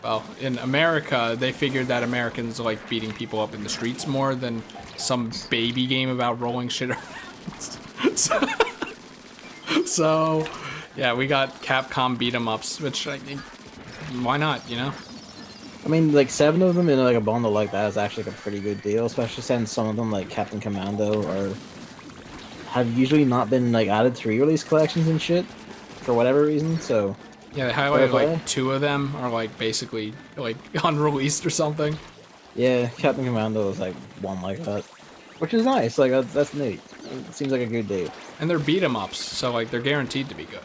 Well, in America, they figured that Americans like beating people up in the streets more than some baby game about rolling shit around. So, yeah, we got Capcom beat 'em ups, which I think, why not, you know? I mean, like 7 of them in like a bundle like that is actually like a pretty good deal, especially since some of them like Captain Commando have usually not been like added to re-release collections and shit for whatever reason. So yeah, they highlighted like 2 of them are like basically like unreleased or something. Yeah, Captain Commando is like one like that, which is nice. Like that's neat. It seems like a good deal. And they're beat 'em ups, so like they're guaranteed to be good.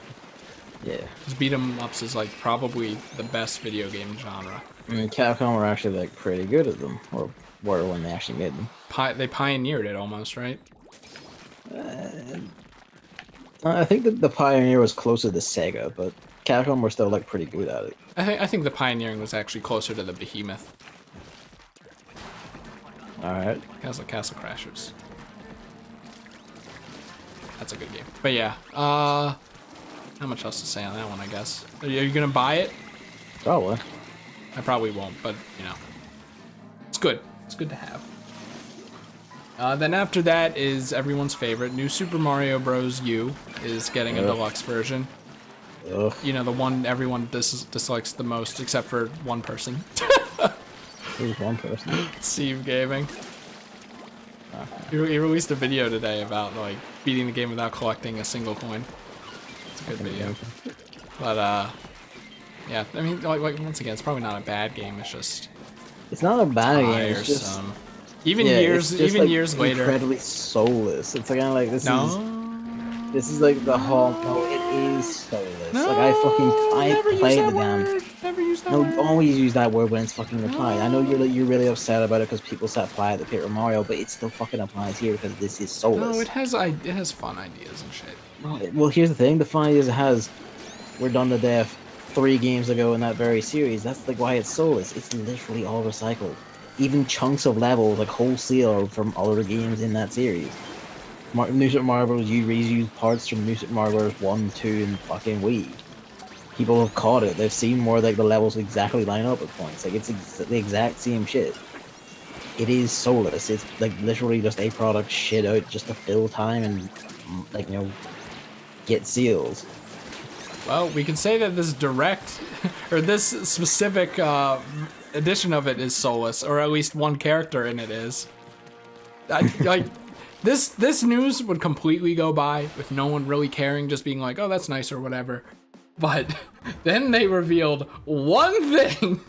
Yeah. Because beat 'em ups is like probably the best video game genre. I mean, Capcom were actually like pretty good at them, or were when they actually made them. They pioneered it almost, right? I think that the Pioneer was closer to Sega, but Capcom were still like pretty good at it. I think the pioneering was actually closer to the Behemoth. All right. Castle Crashers. That's a good game. But yeah, not much else to say on that one, I guess. Are you gonna buy it? Probably. I probably won't, but you know, it's good. It's good to have. Then after that is everyone's favorite, New Super Mario Bros. U is getting a deluxe version. Ugh. You know, the one everyone dislikes the most, except for one person. Who's one person? Steve Gaming. He released a video today about like beating the game without collecting a single coin. It's a good video. But yeah, I mean, like once again, it's probably not a bad game. It's just It's not a bad game. It's just tiresome. Even years later, incredibly soulless. It's kind of like this is like the whole. No, it is soulless. No, like I played the damn. Never use that No, word. always use that word when it's fucking applied. I know you're really upset about it because people said apply it to Paper Mario, but it still fucking applies here because this is soulless. No, it has fun ideas and shit. Well, here's the thing: the fun ideas it has were done to death 3 games ago in that very series. That's like why it's soulless. It's literally all recycled. Even chunks of levels, like wholesale, from other games in that series. New Super Mario Bros. You reuse parts from New Super Mario Bros. 1, 2, and fucking Wii. People have caught it. They've seen more like the levels exactly line up at points. Like it's the exact same shit. It is soulless. It's like literally just a product shit out just to fill time and like get seals. Well, we can say that this direct or this specific edition of it is soulless, or at least one character in it is. Like this news would completely go by with no one really caring, just being like, "Oh, that's nice" or whatever. But then they revealed one thing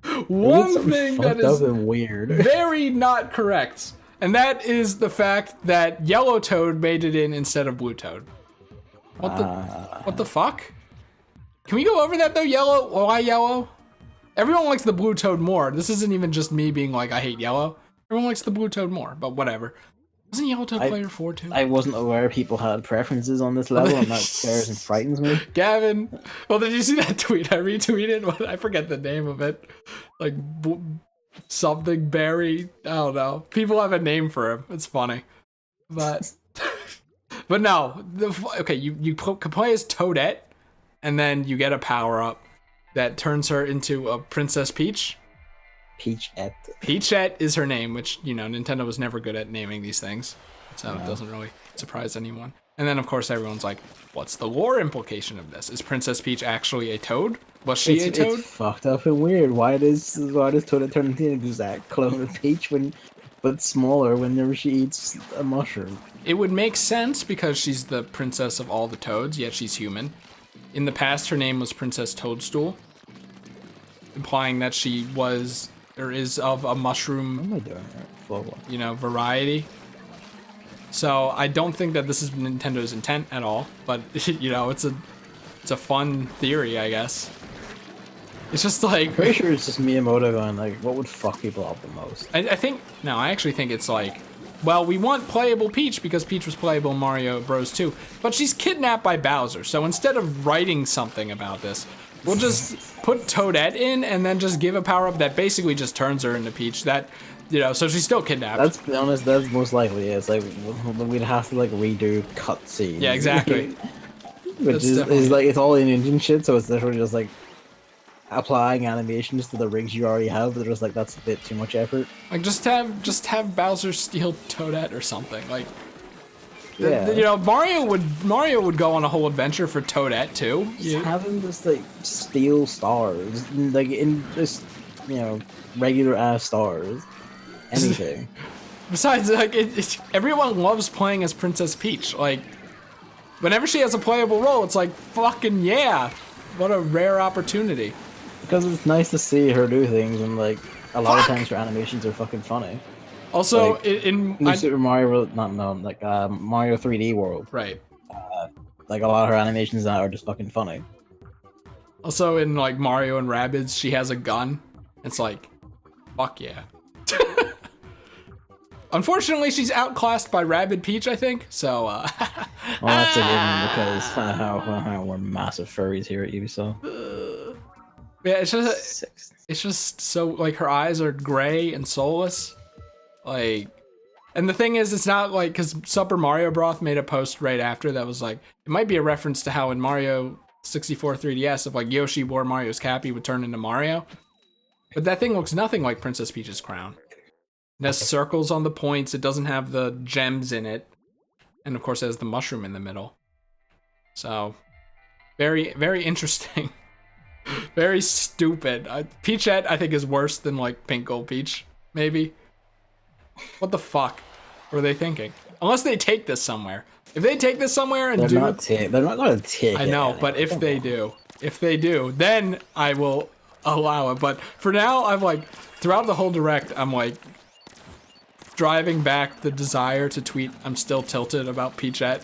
that is weird, very not correct, and that is the fact that Yellow Toad made it in instead of Blue Toad. What the fuck? Can we go over that though? Yellow? Why yellow? Everyone likes the Blue Toad more. This isn't even just me being like, I hate yellow. Everyone likes the Blue Toad more, but whatever. Wasn't Yellow Toad player 4 too? I wasn't aware people had preferences on this level, and that scares and frightens me. Gavin, well, did you see that tweet I retweeted? I forget the name of it. Like, something Barry. I don't know. People have a name for him. It's funny. But, but no. Okay, you can play as Toadette, and then you get a power-up that turns her into a Princess Peach. Peachette is her name, which, Nintendo was never good at naming these things. So it doesn't really surprise anyone. And then, of course, everyone's like, what's the lore implication of this? Is Princess Peach actually a toad? Was she a toad? It's fucked up and weird. Why does Toadette turn into an exact clone of Peach but smaller whenever she eats a mushroom? It would make sense because she's the princess of all the toads, yet she's human. In the past, her name was Princess Toadstool, implying that she was or is of a mushroom, What am I doing here? variety. So I don't think that this is Nintendo's intent at all, but it's a fun theory, I guess. It's just like, Pretty sure it's just Miyamoto going like, what would fuck people up the most? I actually think it's like, well, we want playable Peach because Peach was playable in Mario Bros. 2, but she's kidnapped by Bowser. So instead of writing something about this, we'll just put Toadette in and then just give a power-up that basically just turns her into Peach. That, so she's still kidnapped. Let's be honest, that's most likely it. It's like, we'd have to like redo cutscenes. Yeah, exactly. Which is like, it's all in engine shit, so it's literally just like applying animations to the rigs you already have, but they're just like, that's a bit too much effort. Like, just have Bowser steal Toadette or something. Like, Yeah. Mario would go on a whole adventure for Toadette too. Just have him just like steal stars, like in just regular ass stars, anything. Besides, like, everyone loves playing as Princess Peach. Like, whenever she has a playable role, it's like, fucking yeah, what a rare opportunity. Because it's nice to see her do things and like a lot of times your animations are fucking funny. Also, Like, in New Super Mario World, not no, like Mario 3D World. right. Like a lot of her animations now are just fucking funny. Also, in like Mario and Rabbids, she has a gun. It's like, fuck yeah. Unfortunately, she's outclassed by Rabbid Peach, I think. So, Well, that's a given because we're massive furries here at Ubisoft. yeah, Six. it's just so like her eyes are gray and soulless, like. And the thing is, it's not like because Super Mario Broth made a post right after that was like it might be a reference to how in Mario 64 3DS if like Yoshi wore Mario's cap, he would turn into Mario. But that thing looks nothing like Princess Peach's crown. It has circles on the points. It doesn't have the gems in it, and of course, it has the mushroom in the middle. So, very, very interesting. Very stupid. Peachette, I think, is worse than like Pink Gold Peach. Maybe. What the fuck were they thinking? Unless they take this somewhere. If they take this somewhere and they're not gonna take it. I know, but if they do, then I will allow it. But for now, I'm like, throughout the whole direct, I'm like, driving back the desire to tweet, I'm still tilted about Peachette.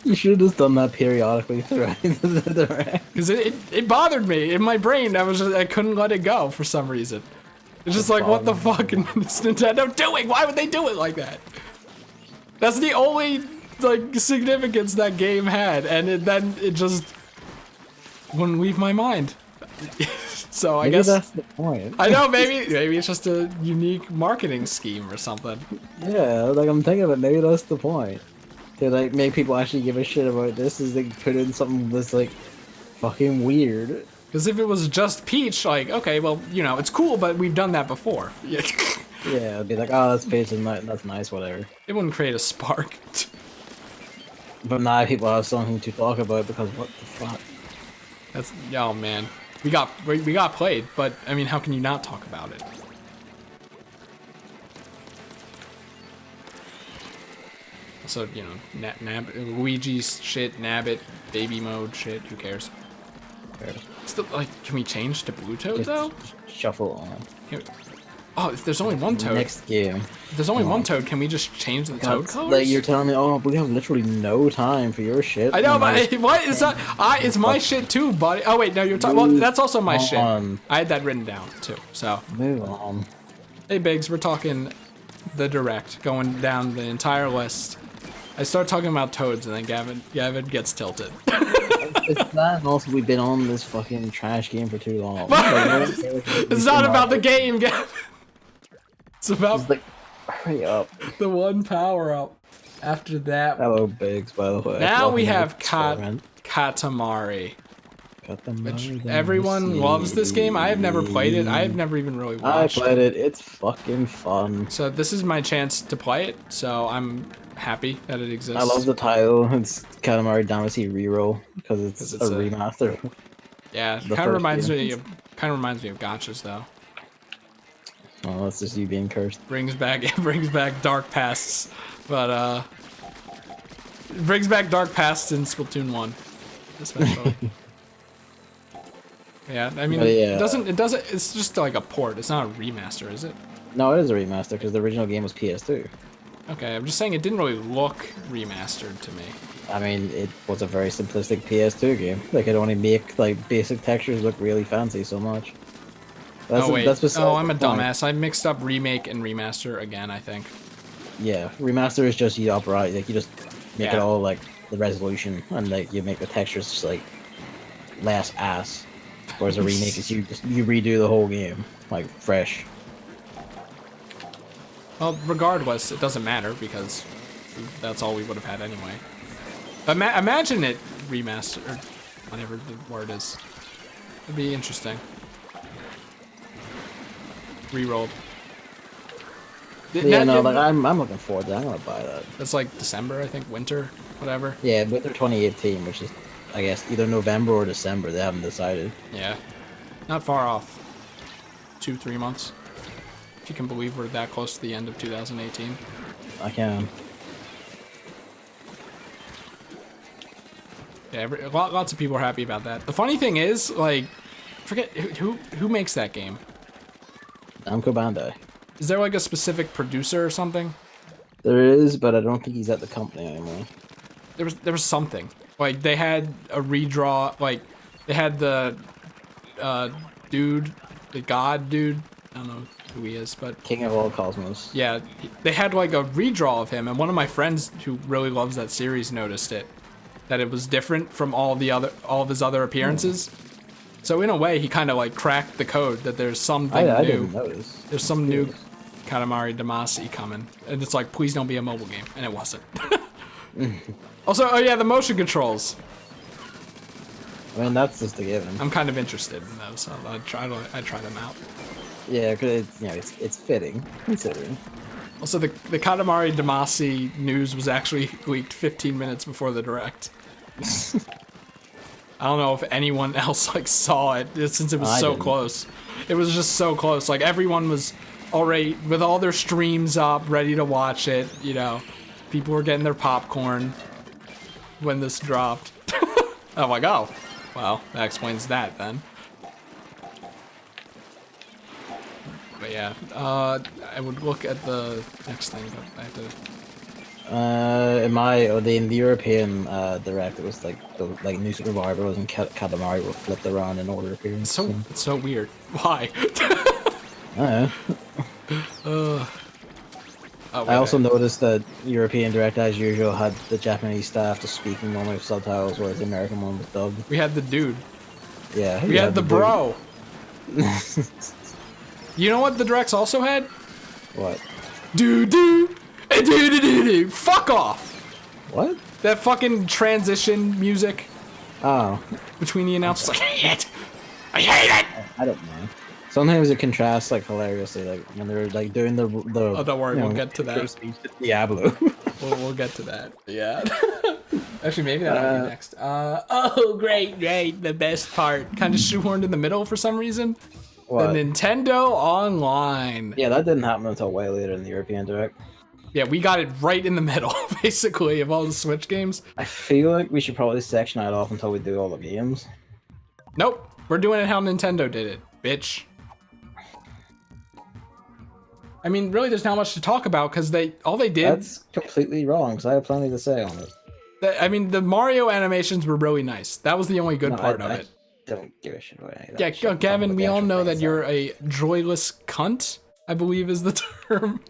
You should have just done that periodically throughout the direct. Because it bothered me in my brain. I couldn't let it go for some reason. It's just like, what the fuck is Nintendo doing? Why would they do it like that? That's the only like significance that game had, and then it just wouldn't leave my mind. So I guess that's the point. I know maybe it's just a unique marketing scheme or something. Yeah, like I'm thinking of it. Maybe that's the point. To like make people actually give a shit about this, is they put in something that's like fucking weird. Because if it was just Peach, like, okay, well, you know, it's cool, but we've done that before. Yeah. Yeah, it'd be like, oh, that's Peach, and that's nice, whatever. It wouldn't create a spark. But now people have something to talk about because what the fuck? That's, oh man, we got played, but I mean, how can you not talk about it? So you know, Luigi's shit, Nabbit, baby mode shit. Who cares? Still, like, can we change to Blue Toad though? Shuffle on. Oh, if there's only one Toad. Next game. If there's only one Toad, can we just change the Toad colors? Like you're telling me, oh, we have literally no time for your shit. I know, but what is that? It's my shit too, buddy. Oh wait, no, you're talking. Well, that's also my shit. I had that written down too. So move on. Hey Biggs, we're talking the direct, going down the entire list. I start talking about Toads, and then Gavin gets tilted. It's that, and also we've been on this fucking trash game for too long. It's not about the game, Gavin. It's about it's like, hurry up. The one power up. After that, hello, Biggs. By the way. Now we have Katamari. Which everyone loves this game. I have never played it. I have never even really watched. I played it. It's fucking fun. So this is my chance to play it. So I'm happy that it exists. I love the title. It's Katamari Damacy Reroll because it's a remaster. Yeah, kind of reminds me of Gotchas though. Well, that's just you being cursed. Brings back dark pasts, but it brings back dark pasts in Splatoon 1, especially. Yeah, I mean, it doesn't. It's just like a port. It's not a remaster, is it? No, it is a remaster because the original game was PS2. Okay, I'm just saying it didn't really look remastered to me. I mean, it was a very simplistic PS2 game. They could only make like basic textures look really fancy so much. I'm a dumbass. I mixed up remake and remaster again, I think. Yeah, remaster is just you upright, like you just make it all like the resolution, and like you make the textures just, like less ass. Whereas a remake is you redo the whole game like fresh. Well, regardless, it doesn't matter because that's all we would have had anyway. Imagine it remastered, or whatever the word is. It'd be interesting. Rerolled. Yeah, no, like I'm looking forward to that. I'm gonna buy that. That's like December, I think, winter, whatever. Yeah, winter 2018, which is, I guess, either November or December. They haven't decided. Yeah, not far off. 2-3 months. If you can believe we're that close to the end of 2018. I can. Yeah, lots of people are happy about that. The funny thing is, like, forget who makes that game. Namco Bandai. Is there like a specific producer or something? There is, but I don't think he's at the company anymore. There was something. Like they had a redraw. Like they had the dude, the god dude. I don't know who he is, but King of all cosmos. yeah, they had like a redraw of him, and one of my friends who really loves that series noticed it, that it was different from all of his other appearances. So in a way, he kind of like cracked the code that there's something I new. didn't notice. There's some new Katamari Damacy coming, and it's like, please don't be a mobile game, and it wasn't. Also, oh yeah, the motion controls. I mean, that's just a given. I'm kind of interested in those, so I'd try them out. Yeah, because it's fitting considering. Also, the Katamari Damacy news was actually leaked 15 minutes before the direct. I don't know if anyone else like saw it since it was so close. It was just so close. Like everyone was already with all their streams up, ready to watch it. You know, people were getting their popcorn when this dropped. I'm like, oh, well, that explains that then. But yeah, I would look at the next thing, but I have to. In the European direct, it was like the New Super Mario Bros. And Katamari were flipped around in order appearance. It's so weird. Why? I don't know. I also noticed that European direct, as usual, had the Japanese staff just speaking normally with subtitles, whereas the American one was dubbed. We had the dude. Yeah. We had the bro. You know what the directs also had? What? Do. Fuck off! What? That fucking transition music Oh. between the announcers. Like, I hate it! I don't know. Sometimes it contrasts like hilariously, like when they're like doing the Oh, don't worry, we'll get to that. Speech to Diablo. We'll get to that. Yeah. Actually, maybe that'll be next. Oh, great, the best part. Kind of shoehorned in the middle for some reason. What? The Nintendo Online. Yeah, that didn't happen until way later in the European direct. Yeah, we got it right in the middle, basically, of all the Switch games. I feel like we should probably section it off until we do all the games. Nope, we're doing it how Nintendo did it, bitch. I mean, really, there's not much to talk about because all they did. That's completely wrong because I have plenty to say on it. I mean, the Mario animations were really nice. That was the only good part of it. Don't give a shit about any of that. Yeah, Gavin, we all know that you're a joyless cunt, I believe is the term.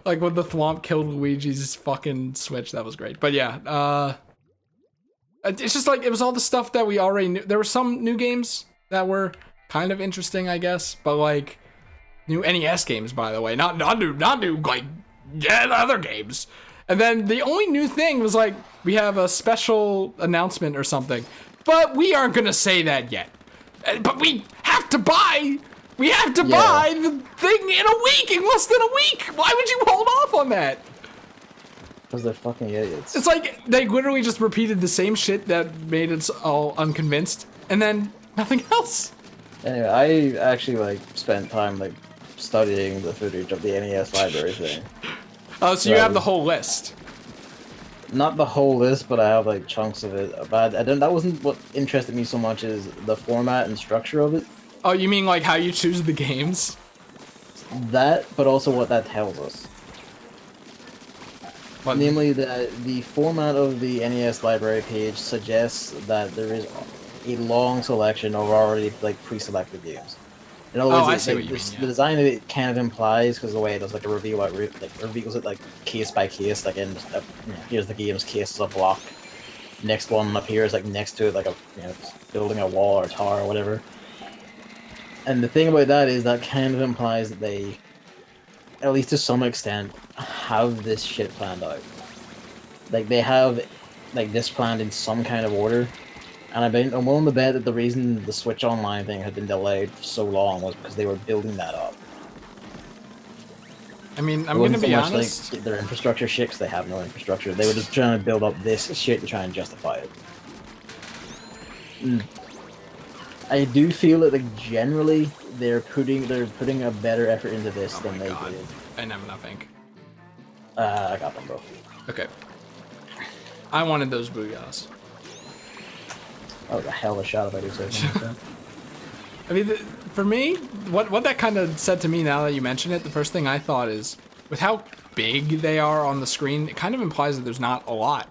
Like when the Thwomp killed Luigi's fucking Switch, that was great. But yeah, it's just like, it was all the stuff that we already knew. There were some new games that were kind of interesting, I guess, but like new NES games, by the way, not new, like, yeah, other games. And then the only new thing was like, we have a special announcement or something. But we aren't gonna say that yet. But we have to buy. We have to buy the thing in a week, in less than a week. Why would you hold off on that? Because they're fucking idiots. It's like they literally just repeated the same shit that made us all unconvinced, and then nothing else. Anyway, I actually like spent time like studying the footage of the NES library thing. Oh, so you have the whole list. Not the whole list, but I have like chunks of it. But I don't. That wasn't what interested me so much as the format and structure of it. Oh, you mean like how you choose the games? That, but also what that tells us. What? Namely, the format of the NES library page suggests that there is a long selection of already like pre-selected games. In other words, I see what you mean, yeah. The design of it kind of implies, because the way it does like a review, like reveals it like case by case, like in here's the game's case as a block. Next one appears like next to it, like a building a wall or a tower or whatever. And the thing about that is that kind of implies that they, at least to some extent, have this shit planned out. Like they have like this planned in some kind of order. And I'm willing to bet that the reason the Switch Online thing had been delayed for so long was because they were building that up. I mean, I'm gonna be honest. Like their infrastructure shit, because they have no infrastructure. They were just trying to build up this shit to try and justify it. I do feel that like generally they're putting a better effort into this than they did. I have nothing. I got them, bro. Okay. I wanted those booyahs. Oh, the hell of a shot if I do say something like that. I mean, for me, what that kind of said to me now that you mention it, the first thing I thought is, with how big they are on the screen, it kind of implies that there's not a lot.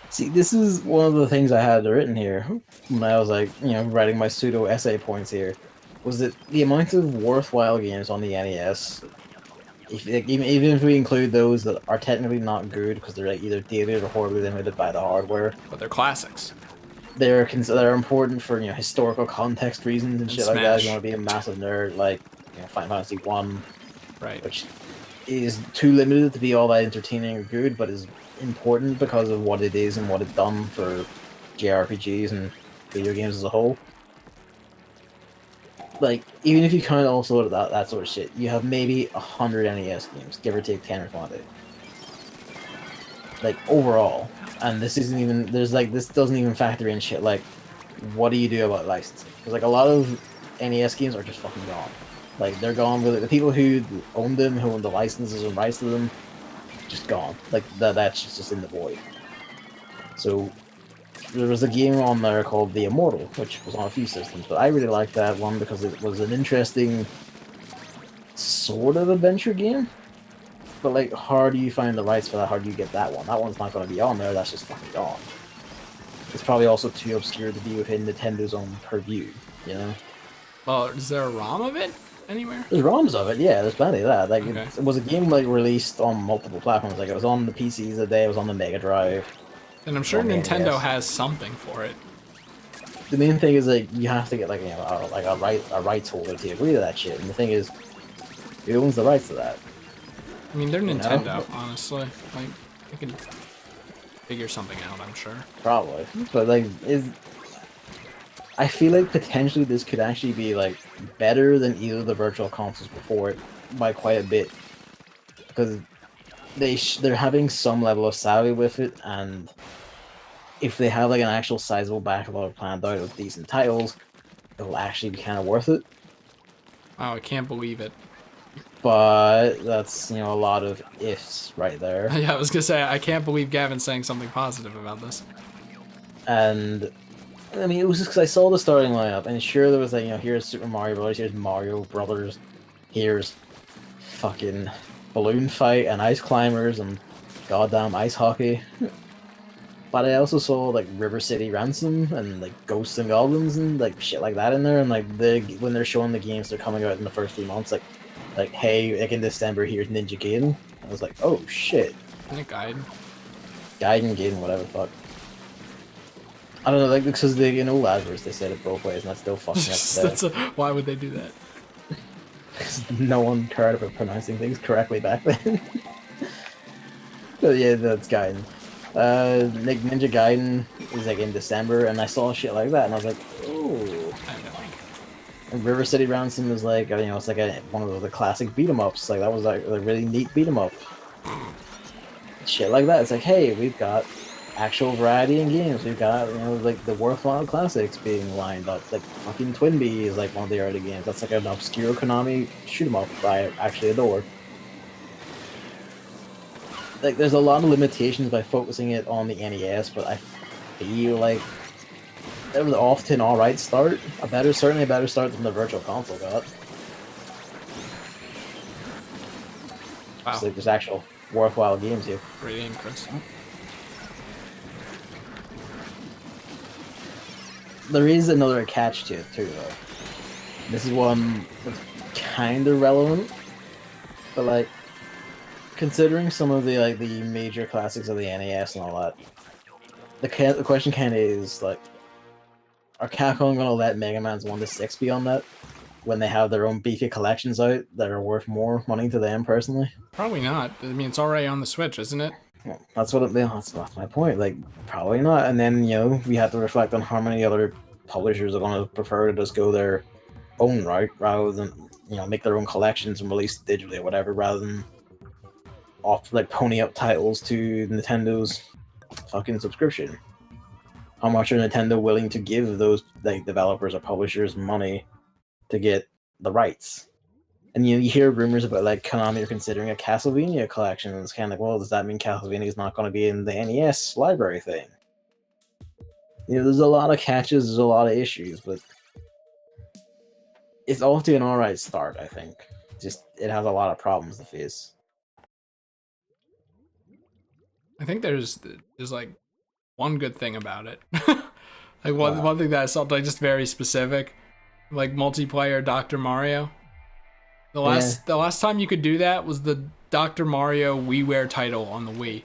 See, this is one of the things I had written here when I was like, writing my pseudo essay points here, was that the amount of worthwhile games on the NES, even if we include those that are technically not good because they're like either dated or horribly limited by the hardware, But they're classics. they're important for historical context reasons and And shit like that. If you Smash. want to be a massive nerd, like Final Fantasy One, Right. which is too limited to be all that entertaining or good, but is important because of what it is and what it's done for JRPGs and video games as a whole. Like, even if you count also that sort of shit, you have maybe 100 NES games, give or take 10 or 20. Like, overall. And this isn't even, this doesn't even factor in shit like, what do you do about licensing? Because, like, a lot of NES games are just fucking gone. Like, they're gone with it. The people who own them, who own the licenses and rights to them, just gone. Like, that's just in the void. So, there was a game on there called The Immortal, which was on a few systems, but I really liked that one because it was an interesting sort of adventure game. But, like, how do you find the rights for that? How do you get that one? That one's not going to be on there, that's just fucking gone. It's probably also too obscure to be within Nintendo's own purview, you know? Well, is there a ROM of it anywhere? There's ROMs of it, yeah, there's plenty of that. Like, Okay. it was a game, like, released on multiple platforms. Like, it was on the PCs the day, it was on the Mega Drive. And I'm sure on the Nintendo NES. has something for it. The main thing is, like, you have to get, like, a rights holder to agree to that shit. And the thing is, who owns the rights to that? I mean, they're You know? Nintendo, honestly. Like, they can figure something out, I'm sure. Probably. But, like, I feel like potentially this could actually be, like, better than either of the virtual consoles before it by quite a bit. Because they're having some level of savvy with it, and if they have, like, an actual sizable backlog planned out of decent titles, it'll actually be kind of worth it. Wow, I can't believe it. But that's, a lot of ifs right there. Yeah, I was gonna say, I can't believe Gavin's saying something positive about this. And I mean, it was just because I saw the starting lineup, and sure, there was like, here's Super Mario Brothers, here's Mario Brothers, here's fucking Balloon Fight and Ice Climbers and goddamn ice hockey. But I also saw like River City Ransom and like Ghosts and Goblins and like shit like that in there, and like when they're showing the games they're coming out in the first 3 months, like hey, like in December here's Ninja Gaiden. I was like, oh shit, Isn't it Gaiden? Gaiden, whatever the fuck. I don't know, like, because they, Lazarus, they said it both ways, and that's still fucking up Why would they do that? because no one cared about pronouncing things correctly back then. But yeah, that's Gaiden. Ninja Gaiden is like in December, and I saw shit like that, and I was like, ooh. I have no idea. And River City Ransom is like, it's like one of the classic beat 'em ups. Like that was like a really neat beat 'em up. Shit like that. It's like, hey, we've got actual variety in games. We've got, like the worthwhile classics being lined up. Like fucking Twinbee is like one of the early games. That's like an obscure Konami shoot 'em up that I actually adore. Like, there's a lot of limitations by focusing it on the NES, but I feel like it was off to an alright start. Certainly a better start than the Virtual Console got. Wow. So, like, there's actual worthwhile games here. Great aim, Chris. There is another catch to it too, though. This is one that's kind of relevant, but like, considering some of the the major classics of the NES and all that, the question kind of is like, are Capcom gonna let Mega Man's 1 to 6 be on that when they have their own beefy collections out that are worth more money to them personally? Probably not. I mean, it's already on the Switch, isn't it? Well, that's my point. Like, probably not. And then we have to reflect on how many other publishers are going to prefer to just go their own route rather than make their own collections and release digitally or whatever, rather than pony up titles to Nintendo's fucking subscription. How much are Nintendo willing to give those developers or publishers money to get the rights? And you hear rumors about Konami are considering a Castlevania collection, and it's kind of like, well, does that mean Castlevania is not going to be in the NES library thing? There's a lot of catches, there's a lot of issues, but it's off to an alright start, I think. Just it has a lot of problems to face. I think there's like one good thing about it. Like Wow. one thing that I saw, like just very specific, like multiplayer Dr. Mario. Yeah. The last time you could do that was the Dr. Mario WiiWare title on the Wii.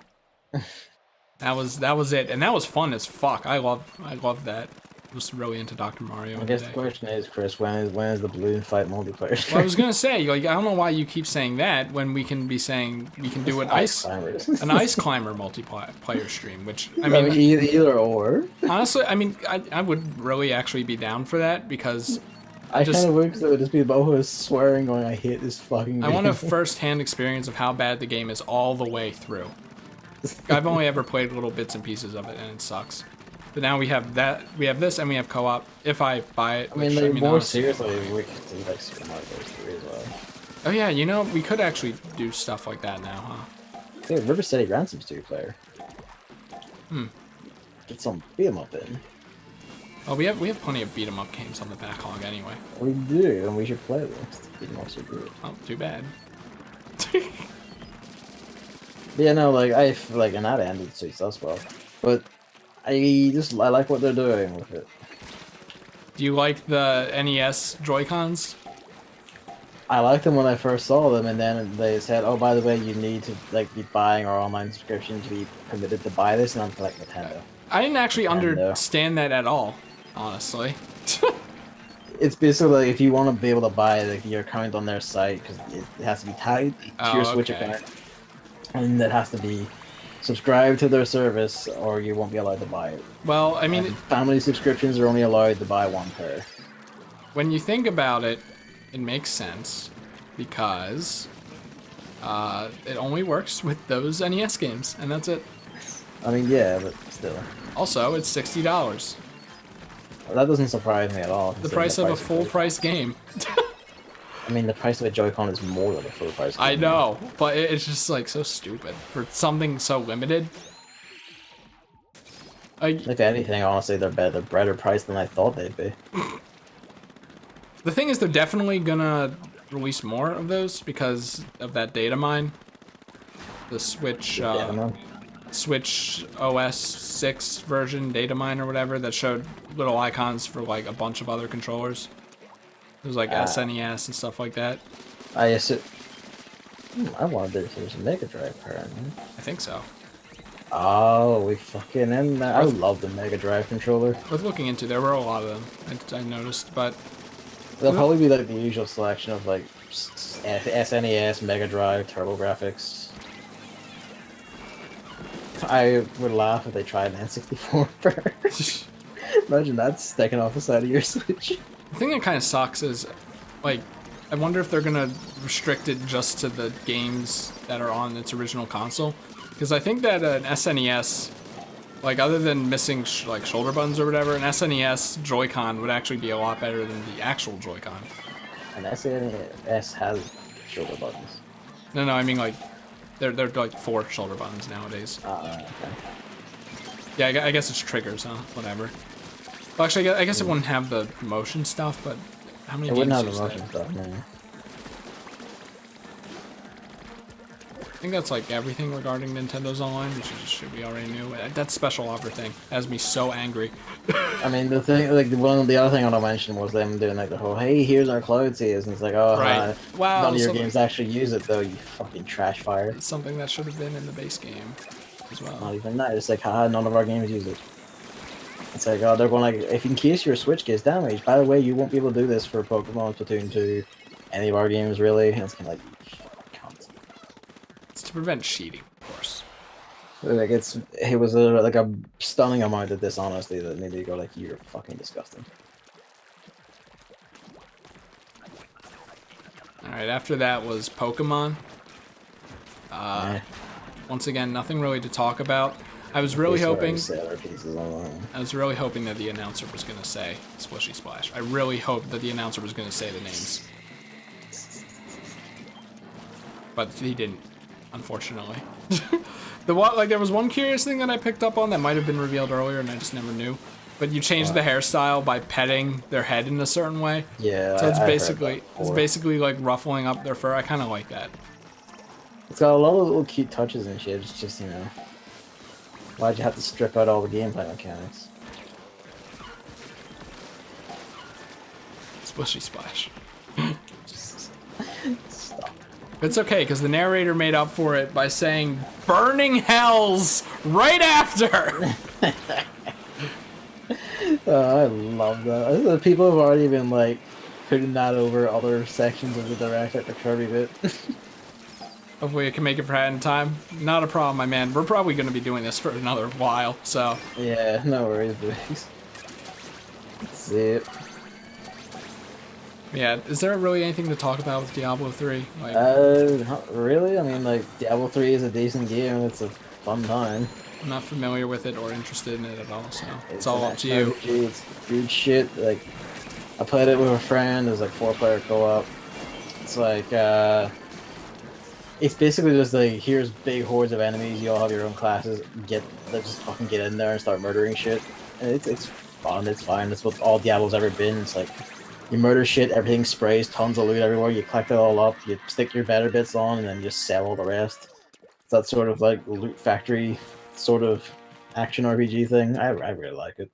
That was it, and that was fun as fuck. I love that. I was really into Dr. Mario. I guess the question is, Chris, when is the balloon fight multiplayer? Well, I was gonna say, like, I don't know why you keep saying that when we can be saying we can do an ice climber multiplayer stream. Which I mean, either or. Honestly, I mean, I would really actually be down for that because I kind of wish it would just be both of us swearing, going, "I hate this fucking game." I want a first-hand experience of how bad the game is all the way through. I've only ever played little bits and pieces of it, and it sucks. But now we have that, we have this, and we have co-op. If I buy it, I mean, which, like, more honestly, seriously, we could do like Super Mario Bros. 3 as well. oh yeah, you know, we could actually do stuff like that now, huh? Dude, River City Ransom's 2-player. Hmm. Get some beat 'em up in. Oh, we have plenty of beat 'em up games on the backlog anyway. We do, and we should play them. Beat 'em up's so good. Oh, too bad. Yeah, no, like like in that end it suits us well, but I like what they're doing with it. Do you like the NES Joy-Cons? I liked them when I first saw them, and then they said, "Oh, by the way, you need to like be buying our online subscription to be permitted to buy this," and I'm like, Nintendo. I didn't actually understand that at all, honestly. It's basically like if you want to be able to buy like your account on their site, because it has to be tied to your Switch account, and it has to be subscribed to their service, or you won't be allowed to buy it. Well, I mean, family subscriptions are only allowed to buy one pair. When you think about it, it makes sense because it only works with those NES games, and that's it. I mean, yeah, but still. Also, it's $60. That doesn't surprise me at all. The price of a full-price game. I mean, the price of a Joy-Con is more than a full-price game. I know, but it's just like so stupid for something so limited. If anything, honestly, they're better priced than I thought they'd be. The thing is, they're definitely gonna release more of those because of that data mine. The Switch, Switch OS 6 version data mine or whatever that showed little icons for like a bunch of other controllers. It was like SNES and stuff like that. I assume. I wanted it if there's a Mega Drive, apparently. I think so. Oh, we fucking in that. I love the Mega Drive controller. Worth looking into. There were a lot of them, I noticed, but they'll probably be like the usual selection of like SNES, Mega Drive, TurboGrafx. I would laugh if they tried an N64 first. Imagine that sticking off the side of your Switch. The thing that kind of sucks is, like, I wonder if they're gonna restrict it just to the games that are on its original console. Because I think that an SNES, like, other than missing like shoulder buttons or whatever, an SNES Joy-Con would actually be a lot better than the actual Joy-Con. An SNES has shoulder buttons. No, I mean like, they're like 4 shoulder buttons nowadays. Okay. Yeah, I guess it's triggers, huh? Whatever. Well, actually, I guess it wouldn't have the motion stuff, but how many games wouldn't have use the motion that? stuff, no. I think that's like everything regarding Nintendo's Online, which is shit we already knew. That special offer thing has me so angry. I mean, the thing, like, the other thing I want to mention was them doing like the whole, "Hey, here's our cloud saves," and it's like, oh, right. Wow, none of your games actually use it though, you fucking trash fire. It's something that should have been in the base game as well. Not even that. It's like, haha, none of our games use it. It's like, oh, they're going like, if in case your Switch gets damaged, by the way, you won't be able to do this for Pokemon, Splatoon 2, any of our games really. And it's kind of like, it's to prevent cheating, of course. Like it was like a stunning amount of dishonesty that made me go like, you're fucking disgusting. All right, after that was Pokemon. Once again, nothing really to talk about. I was really hoping. I was really hoping that the announcer was gonna say Splishy Splash. I really hoped that the announcer was gonna say the names, but he didn't, unfortunately. There was one curious thing that I picked up on that might have been revealed earlier, and I just never knew. but you change the hairstyle by petting their head in a certain way. Yeah. So it's I basically like ruffling up their fur. I kind of like that. It's got a lot of little cute touches and shit. It's just, you know, why'd you have to strip out all the gameplay mechanics? Splishy splash. Stop. It's okay, because the narrator made up for it by saying burning hells right after. I love that. The people have already been like putting that over other sections of the direct, like the Kirby bit. Hopefully, I can make it for head in time. Not a problem, my man. We're probably going to be doing this for another while, so. Yeah, no worries, boys. Let's see it. Yeah, is there really anything to talk about with Diablo 3? Like, Not really. I mean, like, Diablo 3 is a decent game. It's a fun time. I'm not familiar with it or interested in it at all, so it's all up to you. RPG, it's good shit. Like, I played it with a friend. It was like 4-player co-op. It's like, it's basically just like, here's big hordes of enemies. You all have your own classes. Just fucking get in there and start murdering shit. And it's fun. It's fine. That's what all Diablo's ever been. It's like, you murder shit, everything sprays, tons of loot everywhere, you collect it all up, you stick your better bits on, and then just sell all the rest. It's that sort of like loot factory sort of action RPG thing. I really like it.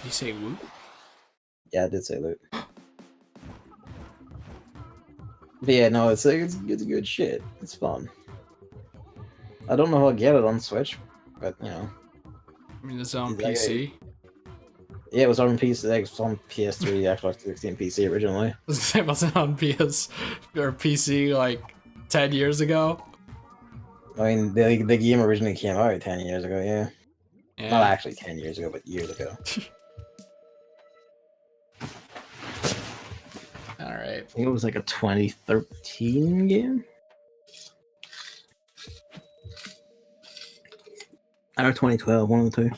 You say loot? Yeah, I did say loot. But yeah, no, it's good shit. It's fun. I don't know how to get it on Switch, but you know. I mean, it's on PC. Yeah, it was on PC. It was on PS3, Xbox 360, and PC originally. I was gonna say, it wasn't on PS or PC like 10 years ago. I mean, the game originally came out 10 years ago, yeah. Not actually 10 years ago, but years ago. Alright. I think it was like a 2013 game? Or 2012, one of the two.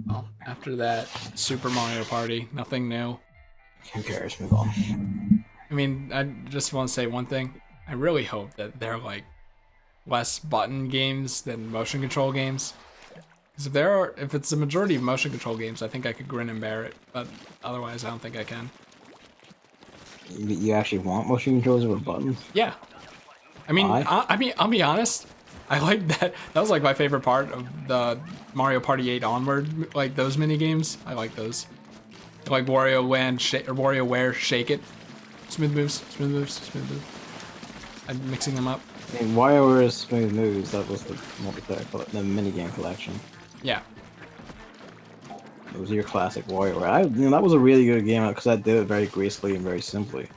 Well, after that, Super Mario Party, nothing new. Who cares? Move on. I mean, I just want to say one thing. I really hope that they're like less button games than motion control games. Because if it's the majority of motion control games, I think I could grin and bear it. But otherwise, I don't think I can. You actually want motion controls over buttons? Yeah. I mean, I'll be honest. I like that. That was like my favorite part of the Mario Party 8 onward, like those mini games. I like those. Like WarioWare Shake It. Smooth moves, smooth moves, smooth moves. I'm mixing them up. I mean, WarioWare Smooth Moves, that was the multiplayer, the minigame collection. Yeah. It was your classic WarioWare. That was a really good game because I did it very gracefully and very simply.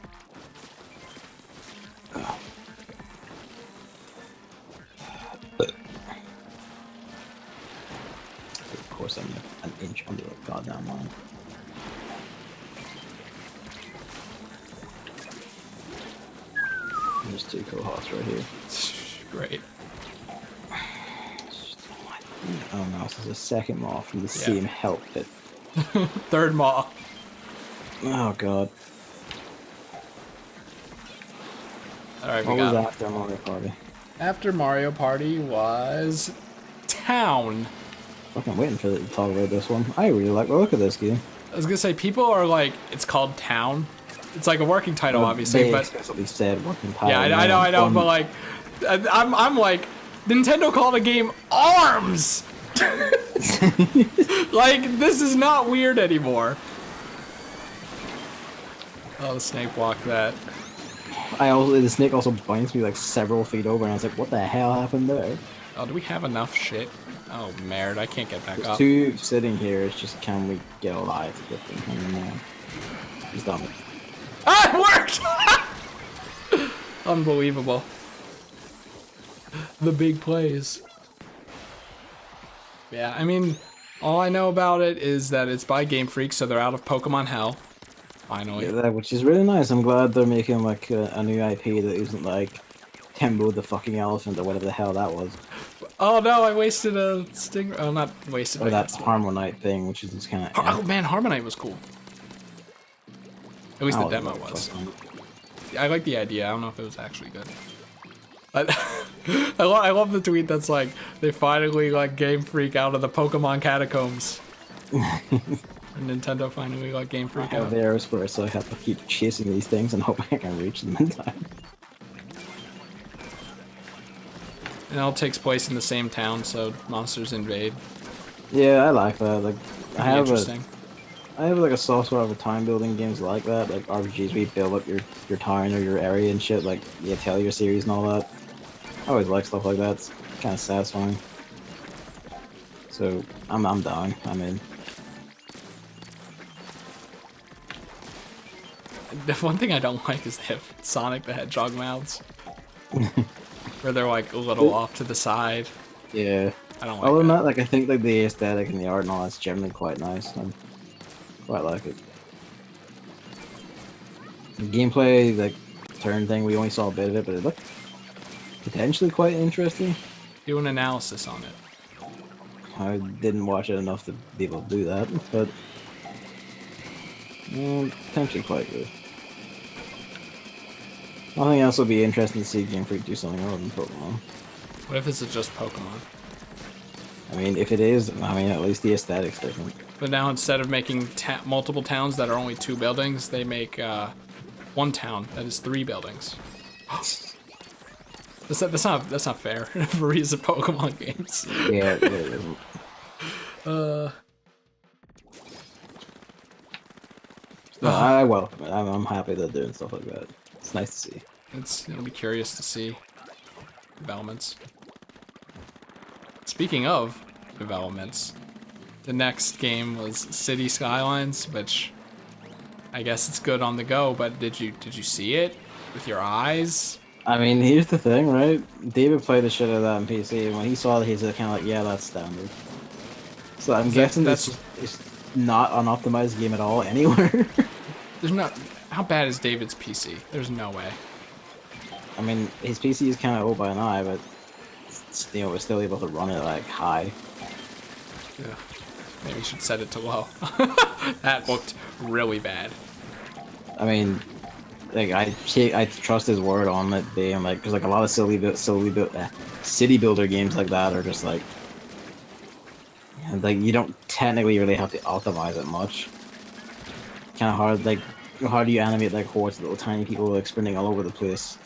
Of course, I'm an inch under a goddamn line. There's two cohorts right here. Great. Oh no, this is a second maw from the same help pit. Third maw. Oh god. Alright, what was after Mario Party? After Mario Party was Town. Fucking waiting for you to talk about this one. I really like the look of this game. I was gonna say, people are like, it's called Town. It's like a working title, obviously, they but explicitly said working title. Yeah, I know, but like, I'm like, Nintendo called a game ARMS. Like, this is not weird anymore. Oh, the snake blocked that. The snake also binds me like several feet over, and I was like, what the hell happened there? Oh, do we have enough shit? Oh, merd, I can't get back There's up. two sitting here, it's just can we get alive to get them? And, he's done it. Ah, it worked! Unbelievable. The big plays. Yeah, I mean, all I know about it is that it's by Game Freak, so they're out of Pokemon Hell. Finally. Yeah, which is really nice. I'm glad they're making like a new IP that isn't like Tembo the fucking elephant or whatever the hell that was. Oh no, I wasted a sting. Oh, not wasted. Or that Harmonite thing, which is just kind of. Oh man, Harmonite was cool. At least the demo was. I like the idea. I don't know if it was actually good. I love the tweet that's like, they finally let Game Freak out of the Pokemon catacombs. Nintendo finally let Game Freak I have out. the aerospace, so I have to keep chasing these things and hoping I can reach them in time. And it all takes place in the same town, so monsters invade. Yeah, I like that. Like, Pretty interesting. I have like a soft spot for time building games like that, like RPGs where you build up your town or your area and shit, like the Atelier series and all that. I always like stuff like that. It's kind of satisfying. So I'm down. I'm in. The one thing I don't like is they have Sonic the Hedgehog mouths. Where they're like a little off to the side. Yeah. I don't like Other than that. that, like I think like the aesthetic and the art and all that's generally quite nice. I quite like it. The gameplay, like turn thing, we only saw a bit of it, but it looked potentially quite interesting. Do an analysis on it. I didn't watch it enough to be able to do that, but potentially quite good. I think else will be interesting to see Game Freak do something other than Pokemon. What if this is just Pokemon? I mean, if it is, I mean, at least the aesthetic's different. But now instead of making multiple towns that are only 2 buildings, they make one town that is 3 buildings. That's not fair for recent Pokemon games. Yeah, it isn't. No, I welcome it. I'm happy they're doing stuff like that. It's nice to see. It'll be curious to see developments. Speaking of developments, the next game was City Skylines, which I guess it's good on the go. But did you see it with your eyes? I mean, here's the thing, right? David played the shit out of that on PC, and when he saw it, he's kind of like, "Yeah, that's standard." So I'm guessing it's not an optimized game at all anywhere. There's no. How bad is David's PC? There's no way. I mean, his PC is kind of old by now, but we're still able to run it like high. Yeah. Maybe you should set it to low. That looked really bad. I mean, like I trust his word on it being like, because like a lot of city builder games like that are just like you don't technically really have to optimize it much. Kind of hard. Like, how do you animate like hordes of little tiny people like sprinting all over the place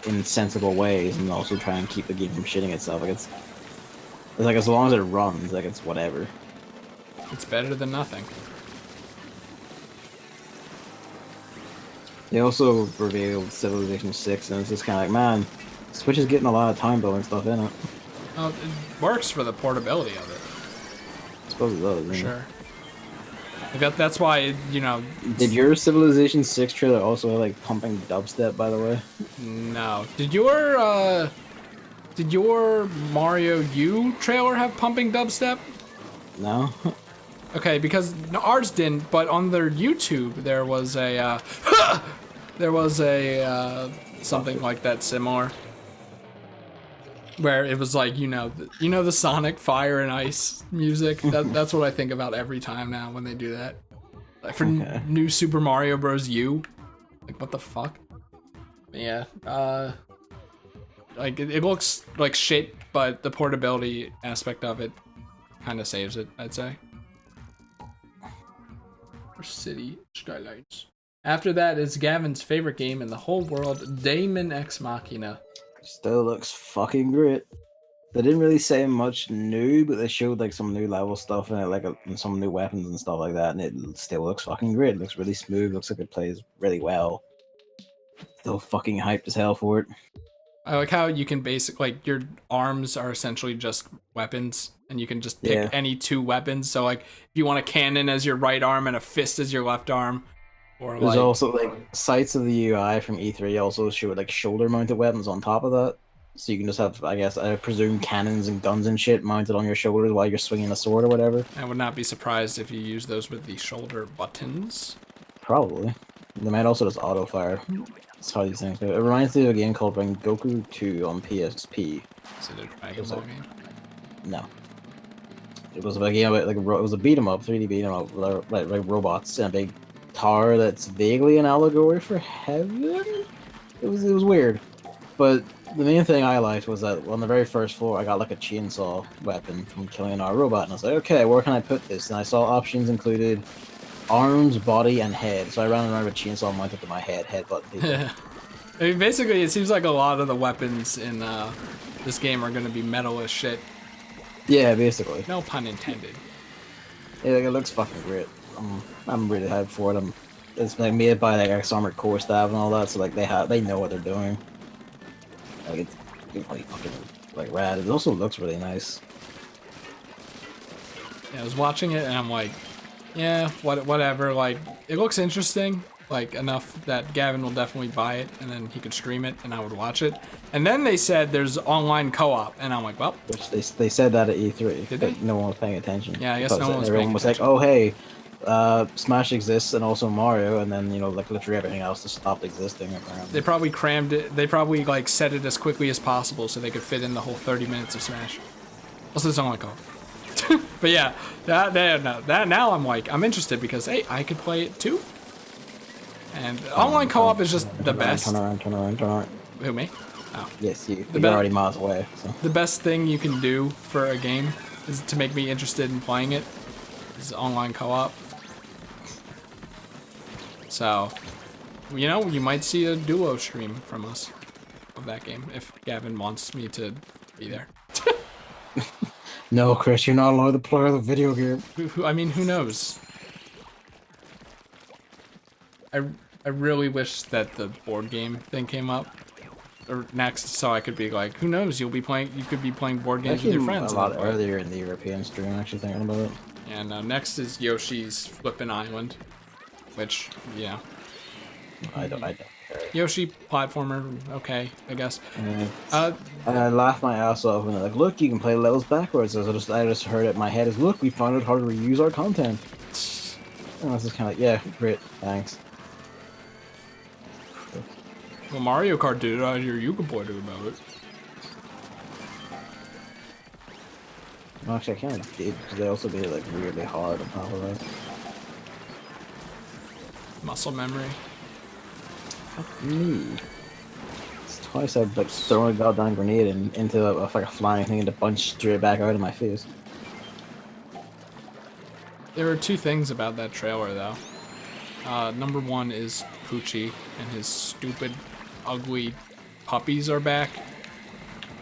in sensible ways, and also try and keep the game from shitting itself? Like it's like as long as it runs, like it's whatever. It's better than nothing. They also revealed Civilization 6, and it's just kind of like, man, Switch is getting a lot of time building stuff in it. Oh, it works for the portability of it. I suppose it does. For sure. That's why, you know... Did your Civilization 6 trailer also have, like, pumping dubstep, by the way? No. Did your Mario U trailer have pumping dubstep? No? Okay, because ours didn't, but on their YouTube, there was a, something like that similar. Where it was like, you know the Sonic Fire and Ice music? That's what I think about every time now when they do that. Like for New Super Mario Bros. U. Like, what the fuck? Yeah, like, it looks like shit, but the portability aspect of it kind of saves it, I'd say. For City Skylines. After that is Gavin's favorite game in the whole world, Daemon X Machina. Still looks fucking great. They didn't really say much new, but they showed like some new level stuff in it, like and some new weapons and stuff like that, and it still looks fucking great. It looks really smooth. Looks like it plays really well. Still fucking hyped as hell for it. I like how you can like your arms are essentially just weapons, and you can just pick any 2 weapons. So like if you want a cannon as your right arm and a fist as your left arm. Or There's also like sites of the UI from E3 also show like shoulder mounted weapons on top of that. So you can just have, I guess, I presume cannons and guns and shit mounted on your shoulders while you're swinging a sword or whatever. I would not be surprised if you use those with the shoulder buttons. Probably. They might also just auto fire. That's how these things go. It reminds me of a game called Goku 2 on PSP. Is it a Dragon Ball game? No. It was a game about, like, it was a beat 'em up, 3D beat 'em up, with like robots and a big tower that's vaguely an allegory for heaven. It was weird, but the main thing I liked was that on the very first floor, I got like a chainsaw weapon from killing our robot, and I was like, okay, where can I put this? And I saw options included arms, body, and head. So I ran around with a chainsaw mounted to my head, headbutting people. I mean, basically, it seems like a lot of the weapons in this game are going to be metal as shit. Yeah, basically. No pun intended. Yeah, like, it looks fucking great. I'm really hyped for it. It's like made by like X Armored Core staff and all that, so like they know what they're doing. Like it's really fucking like rad. It also looks really nice. Yeah, I was watching it and I'm like, yeah, whatever. Like, it looks interesting, like enough that Gavin will definitely buy it and then he could stream it and I would watch it. And then they said there's online co-op, and I'm like, well, Which they said that at E3, Did but they? no one was paying attention. Yeah, I guess Because no one was everyone paying was like, attention. oh hey, Smash exists and also Mario, and then like literally everything else just stopped existing. Apparently. They probably crammed it. They probably like set it as quickly as possible so they could fit in the whole 30 minutes of Smash. Also, it's online co-op. But yeah, that now I'm like, I'm interested because hey, I could play it too. And online co-op is just the best. Turn around. Who, me? Oh. Yes, you're be- already miles away. So. The best thing you can do for a game is to make me interested in playing it is online co-op. So, you know, you might see a duo stream from us of that game if Gavin wants me to be there. No, Chris, you're not allowed to play the video game. I mean, who knows? I really wish that the board game thing came up or next, so I could be like, who knows? You could be playing board games with your friends. A lot earlier in the European stream, actually thinking about it. And next is Yoshi's Flippin' Island, which, yeah. I don't care. Yoshi platformer, okay, I guess. And I laughed my ass off when they're like, look, you can play levels backwards. I just heard it in my head is, look, we found out how to reuse our content. And I was just kind of like, yeah, great, thanks. Well, Mario Kart did it out here, you could play about it. Well, actually, I can't did because they also made it like weirdly hard on top of that. Muscle memory. Fuck me. It's twice I've like thrown a goddamn grenade into like a flying thing and a bunch straight back out of my face. There were two things about that trailer, though. Number one is Poochie and his stupid, ugly puppies are back.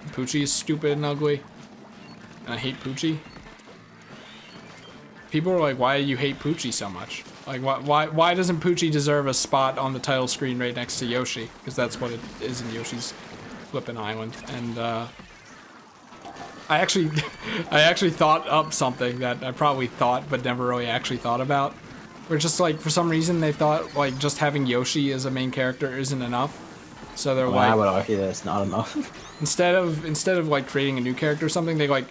Poochie is stupid and ugly. And I hate Poochie. People are like, why do you hate Poochie so much? Like, why doesn't Poochie deserve a spot on the title screen right next to Yoshi? Because that's what it is in Yoshi's Flippin' Island. And, I actually thought up something that I probably thought but never really actually thought about. Where just like, for some reason they thought like just having Yoshi as a main character isn't enough. So they're like, I would argue that it's not enough. instead of like creating a new character or something, they like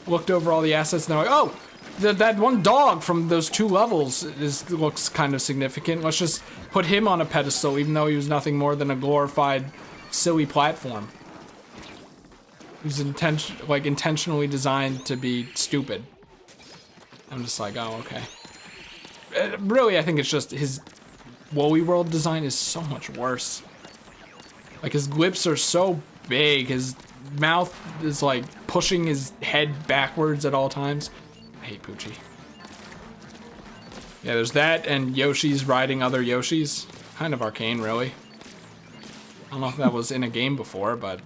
looked over all the assets and they're like, oh, that one dog from those 2 levels looks kind of significant. Let's just put him on a pedestal, even though he was nothing more than a glorified, silly platform. He was intentionally designed to be stupid. I'm just like, oh, okay. Really, I think it's just his Woolly World design is so much worse. Like, his lips are so big, his mouth is like pushing his head backwards at all times. I hate Poochie. Yeah, there's that, and Yoshi's riding other Yoshis. Kind of arcane, really. I don't know if that was in a game before, but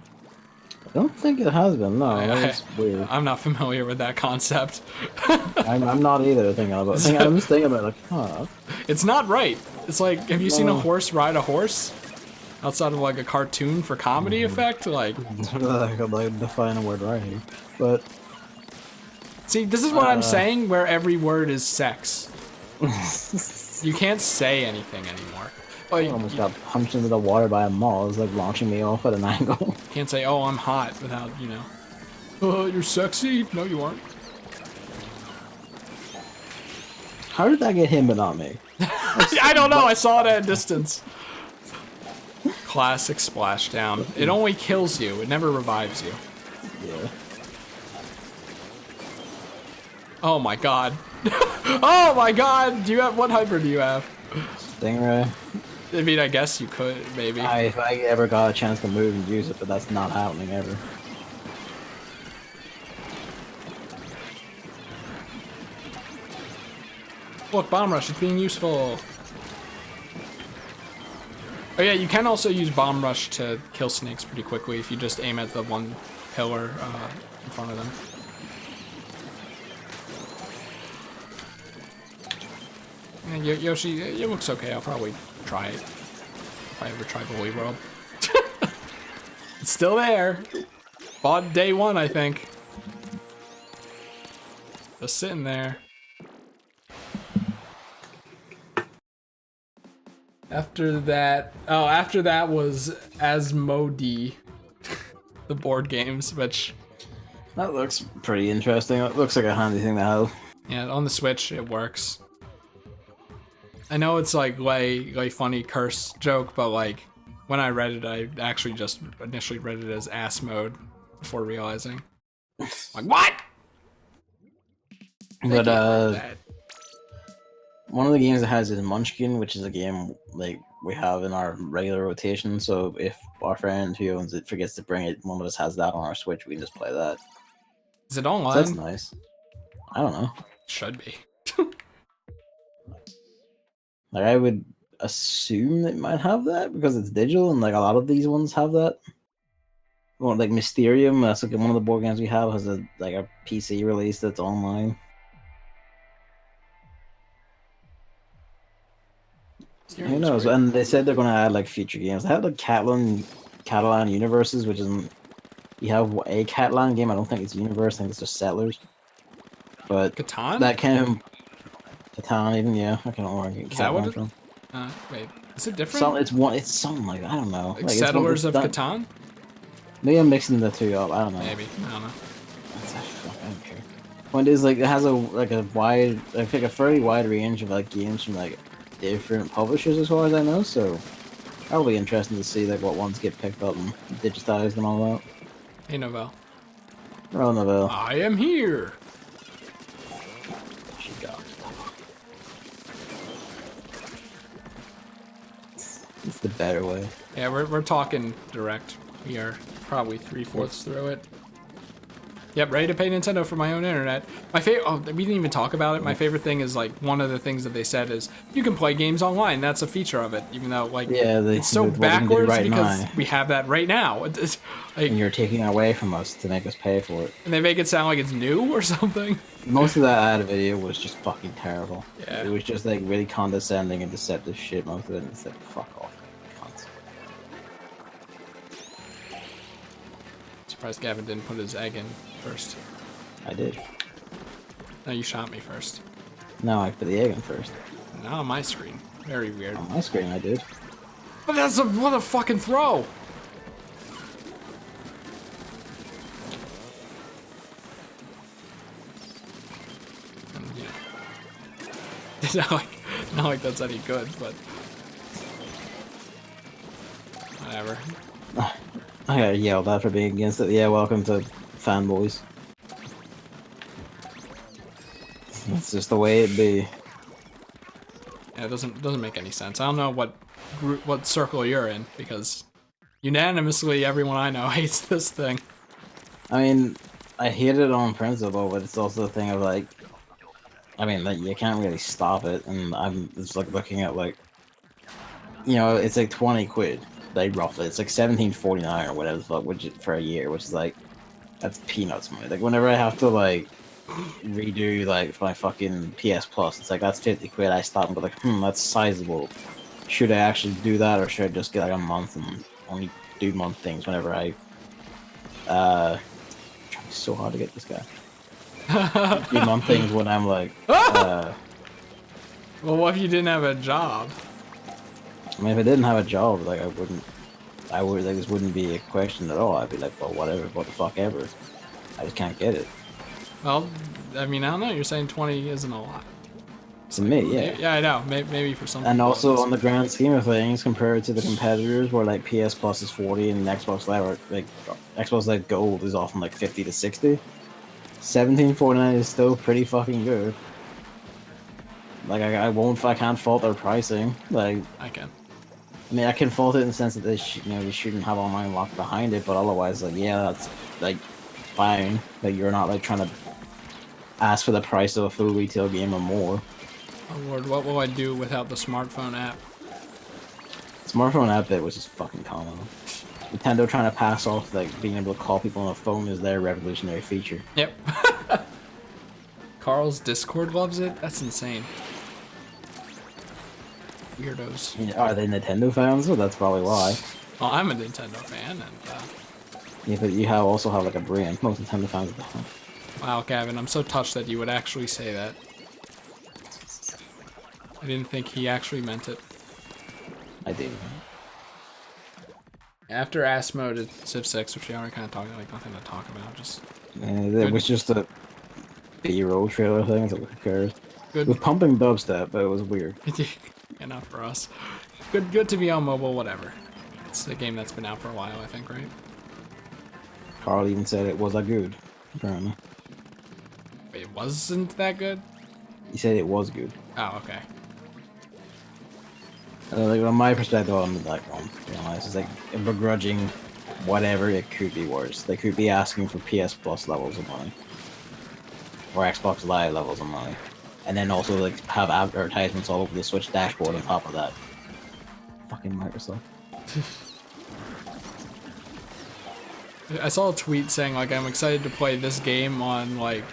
I don't think it has been, no. It's weird. I'm not familiar with that concept. I'm not either thinking about it. I'm just thinking about it like, huh. It's not right. It's like, have you seen a horse ride a horse? Outside of like a cartoon for comedy effect? Like, I could like define a word right here. But see, this is what I'm saying, where every word is sex. You can't say anything anymore. I almost got punched into the water by a mall. It was like launching me off at an angle. Can't say, oh, I'm hot without, you know. Oh, you're sexy? No, you aren't. How did that get him but not me? I don't know. I saw it at a distance. Classic splashdown. It only kills you. It never revives you. Yeah. Oh my god. Oh my god. What hyper do you have? Stingray. I mean, I guess you could, maybe. If I ever got a chance to move and use it, but that's not happening ever. Look, Bomb Rush, it's being useful. Oh yeah, you can also use Bomb Rush to kill snakes pretty quickly if you just aim at the one pillar in front of them. And Yoshi, it looks okay. I'll probably try it if I ever try Bully World. It's still there. Bought day one, I think. Just sitting there. After that was Asmodee, the board games, which... That looks pretty interesting. It looks like a handy thing to have. Yeah, on the Switch, it works. I know it's like funny curse joke, but like when I read it, I actually just initially read it as ass mode before realizing. Like, what? But one of the games that has is Munchkin, which is a game like we have in our regular rotation. So if our friend who owns it forgets to bring it, one of us has that on our Switch. We can just play that. Is it online? So that's nice. I don't know. Should be. Like I would assume it might have that because it's digital, and like a lot of these ones have that. Well, like Mysterium, that's like one of the board games we have has a PC release that's online. Who knows? And they said they're going to add like future games. They have like Catalan Universes, which is you have a Catalan game. I don't think it's Universe. I think it's just Settlers. But Catan? That kind of Catan, even yeah. I can't remember where Is that what it? Wait, is it different? It's something like I don't know. Like Settlers of Catan? Maybe I'm mixing the two up. I don't know. Maybe I don't know. I don't care. Point is, like, it has a wide, I think a fairly wide range of like games from like different publishers as far as I know. So that'll be interesting to see like what ones get picked up and digitized and all that. Hey, Novell. Hello, Novell. I am here. She got. It's the better way. Yeah, we're talking direct. We are probably 3/4 through it. Yep, ready to pay Nintendo for my own internet. My favorite. Oh, we didn't even talk about it. My favorite thing is like one of the things that they said is you can play games online. That's a feature of it, even though like it's so backwards right because we have that right now. It's, like, and you're taking it away from us to make us pay for it. And they make it sound like it's new or something. Most of that ad video was just fucking terrible. Yeah. It was just like really condescending and deceptive shit. Most of it, and it's like fuck off. Surprised Gavin didn't put his egg in first. I did. No, you shot me first. No, I put the egg in first. Not on my screen. Very weird. On my screen, I did. But what a fucking throw! And, yeah. not like that's any good, but whatever. I got yelled at for being against it. Yeah, welcome to fanboys. That's just the way it be. Yeah, it doesn't make any sense. I don't know what circle you're in because unanimously everyone I know hates this thing. I mean, I hate it on principle, but it's also the thing of like, I mean, like you can't really stop it, and I'm just like looking at like, you know, it's like 20 quid. Like roughly, it's like $17.49 or whatever the fuck, which is for a year, which is like that's peanuts money. Like whenever I have to like redo like my fucking PS Plus, it's like that's 50 quid. I stop and go like, that's sizable. Should I actually do that, or should I just get like a month and only do month things whenever I I'm trying so hard to get this guy. Do month things when I'm like well, what if you didn't have a job? I mean, if I didn't have a job, like I would like this wouldn't be a question at all. I'd be like, well, whatever, what the fuck ever. I just can't get it. Well, I mean, I don't know. You're saying 20 isn't a lot. To me, yeah. Yeah, I know. Maybe for some. And also, on the grand scheme of things, compared to the competitors, where like PS Plus is 40 and Xbox Live, like Xbox Live Gold is often like 50 to 60. $17.49 is still pretty fucking good. Like I can't fault their pricing. Like I can. I mean, I can fault it in the sense that they shouldn't have online lock behind it, but otherwise, like, yeah, that's like fine. Like, you're not like trying to ask for the price of a full retail game or more. Oh Lord, what will I do without the smartphone app? Smartphone app bit was just fucking common. Nintendo trying to pass off like being able to call people on a phone is their revolutionary feature. Yep. Carl's Discord loves it? That's insane. Weirdos. I mean, are they Nintendo fans? Well, that's probably why. Well, I'm a Nintendo fan, and Yeah, but you also have like a brain. Most Nintendo fans don't. wow, Gavin, I'm so touched that you would actually say that. I didn't think he actually meant it. I do. After ass mode at Civ 6, which we already kind of talked about, like nothing to talk about, just It was just a B-roll trailer thing, so who cares? good. It was pumping dubstep, but it was weird. Enough for us. Good to be on mobile, whatever. It's a game that's been out for a while, I think, right? Carl even said it was a good, apparently. Wait, it wasn't that good? He said it was good. Oh, okay. Like, from my perspective, I'm like, to be honest, it's like a begrudging whatever, it could be worse. They could be asking for PS Plus levels of money. Or Xbox Live levels of money. And then also like have advertisements all over the Switch dashboard on top of that. Fucking Microsoft. I saw a tweet saying like I'm excited to play this game on like,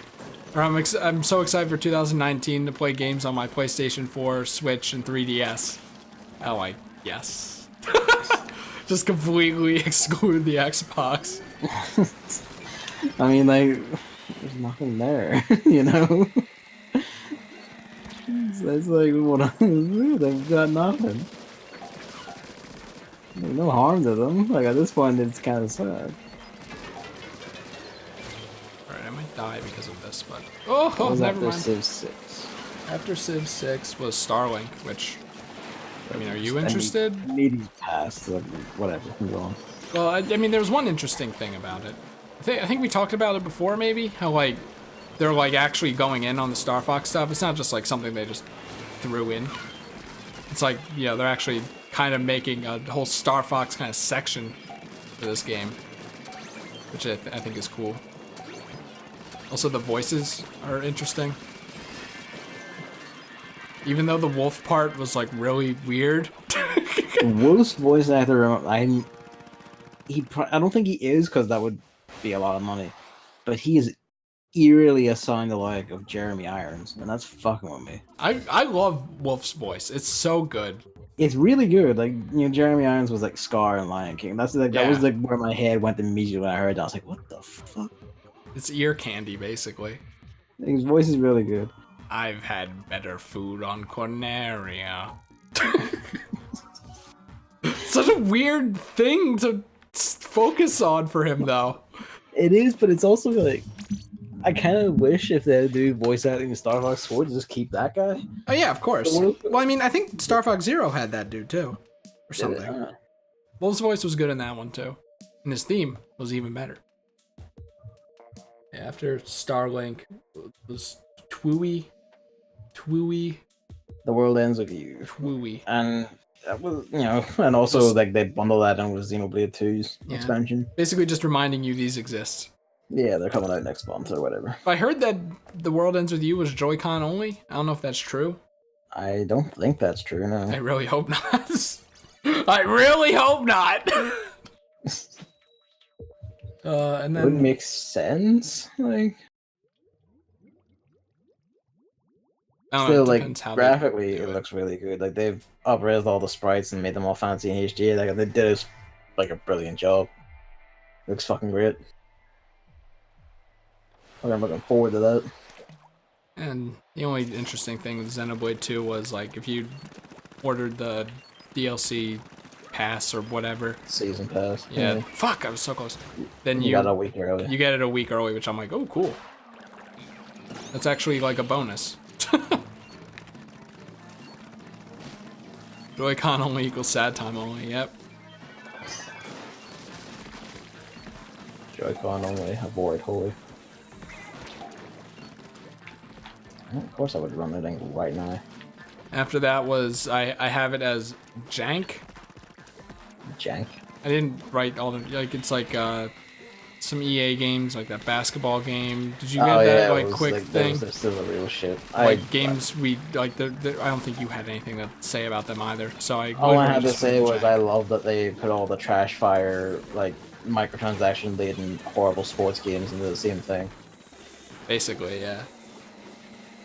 or I'm so excited for 2019 to play games on my PlayStation 4, Switch, and 3DS. I'm like, yes. Just completely exclude the Xbox. I mean, like, there's nothing there, you know? It's like, what they've got nothing. There's no harm to them. Like, at this point, it's kind of sad. Alright, I might die because of this, but... Oh, never mind. Civ 6. After Civ 6 was Starlink, which... I mean, are you interested? Maybe past, like, whatever, move on. Well, I mean, there was one interesting thing about it. I think we talked about it before, maybe? How, like, they're, like, actually going in on the Star Fox stuff. It's not just, like, something they just threw in. It's like, you know, they're actually kind of making a whole Star Fox kind of section for this game. Which I think is cool. Also, the voices are interesting. Even though the wolf part was, like, really weird. Wolf's voice actor, I don't think he is, because that would be a lot of money. But he is eerily assigned the like of Jeremy Irons, and that's fucking with me. I love Wolf's voice. It's so good. It's really good. Like, you know, Jeremy Irons was like Scar and Lion King. That's like that was like where my head went immediately when I heard that. I was like, what the fuck? It's ear candy, basically. His voice is really good. I've had better food on Corneria. Such a weird thing to focus on for him, though. It is, but it's also like, I kind of wish if they do voice acting in Star Fox 4 to just keep that guy. Oh yeah, of course. Well, I mean, I think Star Fox Zero had that dude too, or something. Wolf's voice was good in that one too, and his theme was even better. Yeah, after Starlink was Twooey. The World Ends With You. Twooey. And that was, you know, and also like they bundle that in with Xenoblade 2's expansion. Basically, just reminding you these exist. Yeah, they're coming out next month or whatever. I heard that The World Ends With You was Joy-Con only. I don't know if that's true. I don't think that's true, no. I really hope not. I really hope not. And then... It would make sense, like... Still, like, graphically, it looks really good. Like, they've up-res all the sprites and made them all fancy in HD. Like, they did like a brilliant job. Looks fucking great. I'm looking forward to that. And the only interesting thing with Xenoblade 2 was, like, if you ordered the DLC pass or whatever. Season pass. Yeah. Fuck, I was so close. Then you got it a week early. You get it a week early, which I'm like, oh, cool. That's actually, like, a bonus. Joy-Con only equals sad time only, yep. Joy-Con only, avoid holy. Of course I would run that thing right now. After that was, I have it as Jank, Jank. I didn't write all the like. It's like some EA games, like that basketball game. Did you get Oh that yeah, it like was quick like that thing? was still the real shit. Like games we like. I don't think you had anything to say about them either. So I All I literally had to just put say the was jank. I love that they put all the trash fire like microtransaction laden horrible sports games into the same thing. Basically, yeah.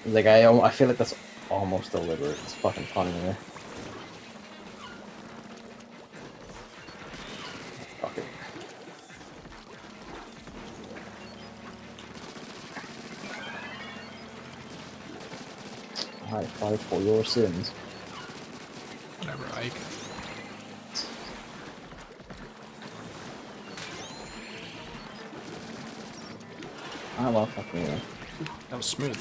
Like I feel like that's almost deliberate. It's fucking funny, man. Fuck it. I fight for your sins. Whatever, Ike. I love fucking yeah. That was smooth.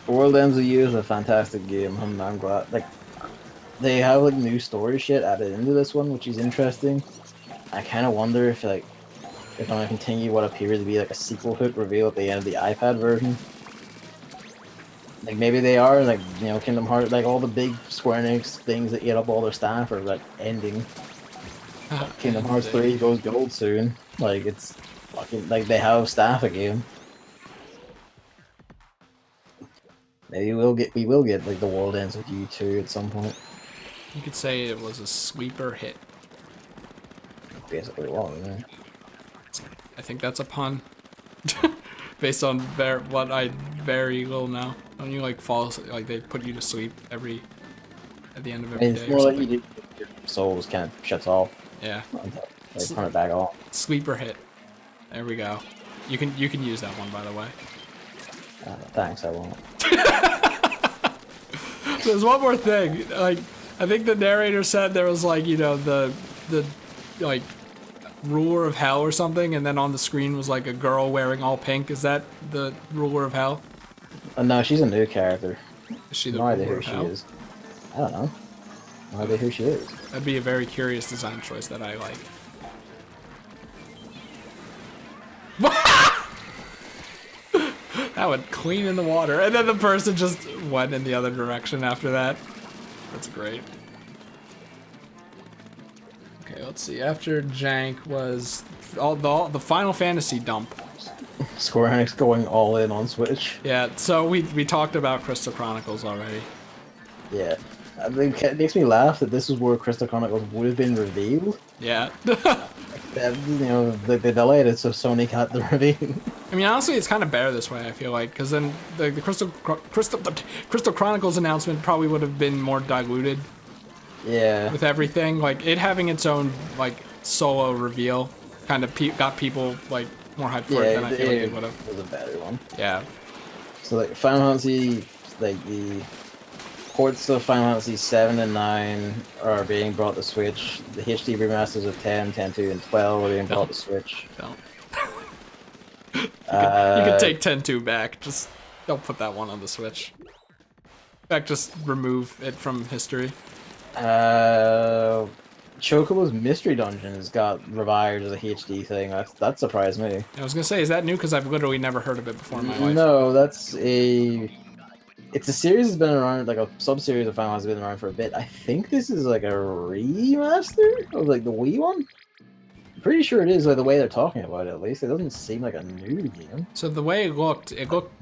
World Ends of You is a fantastic game. I'm glad like they have like new story shit added into this one, which is interesting. I kind of wonder if like they're gonna continue what appears to be like a sequel hook reveal at the end of the iPad version. Like maybe they are like Kingdom Hearts, like all the big Square Enix things that eat up all their staff are like ending. Kingdom Hearts 3 goes gold soon. Like it's fucking like they have staff again. Maybe we will get like the World Ends with You 2 at some point. You could say it was a sweeper hit. Basically, well, yeah. I think that's a pun. Based on what I very little know. Don't you like fall like they put you to sleep at the end of every It's day more or like something? your soul just kind of shuts off. Yeah. They turn it back on. Sleeper hit. There we go. You can use that one, by the way. Thanks, I won't. There's one more thing. Like, I think the narrator said there was like, the like ruler of hell or something, and then on the screen was like a girl wearing all pink. Is that the ruler of hell? No, she's a new character. Is she the No idea ruler who of she hell? is. I don't know. No idea who she is. That'd be a very curious design choice that I like. That went clean in the water, and then the person just went in the other direction after that. That's great. Okay, let's see. After Jank was all the Final Fantasy dump. Square Enix going all in on Switch. Yeah, so we talked about Crystal Chronicles already. Yeah. I think it makes me laugh that this is where Crystal Chronicles would have been revealed. Yeah. That, they delayed it so Sony got the reveal. I mean, honestly, it's kind of better this way, I feel like, because then the Crystal Chronicles announcement probably would have been more diluted Yeah. with everything. Like, it having its own, like, solo reveal kind of got people, like, more hyped for it than I feel like it would have. Was a better one. Yeah. So, like, Final Fantasy, like, the ports of Final Fantasy 7 and 9 are being brought to Switch. The HD remasters of 10, 10.2, and 12 are being brought to Switch. Don't. You can take 10-2 back. Just don't put that one on the Switch. In fact, just remove it from history. Chocobo's Mystery Dungeons got revived as a HD thing. That surprised me. I was gonna say, is that new? Because I've literally never heard of it before in my life. No, it's a series that's been around, like a sub-series of Final Fantasy has been around for a bit. I think this is like a remaster of like the Wii one. I'm pretty sure it is, like the way they're talking about it at least. It doesn't seem like a new game. So the way it looked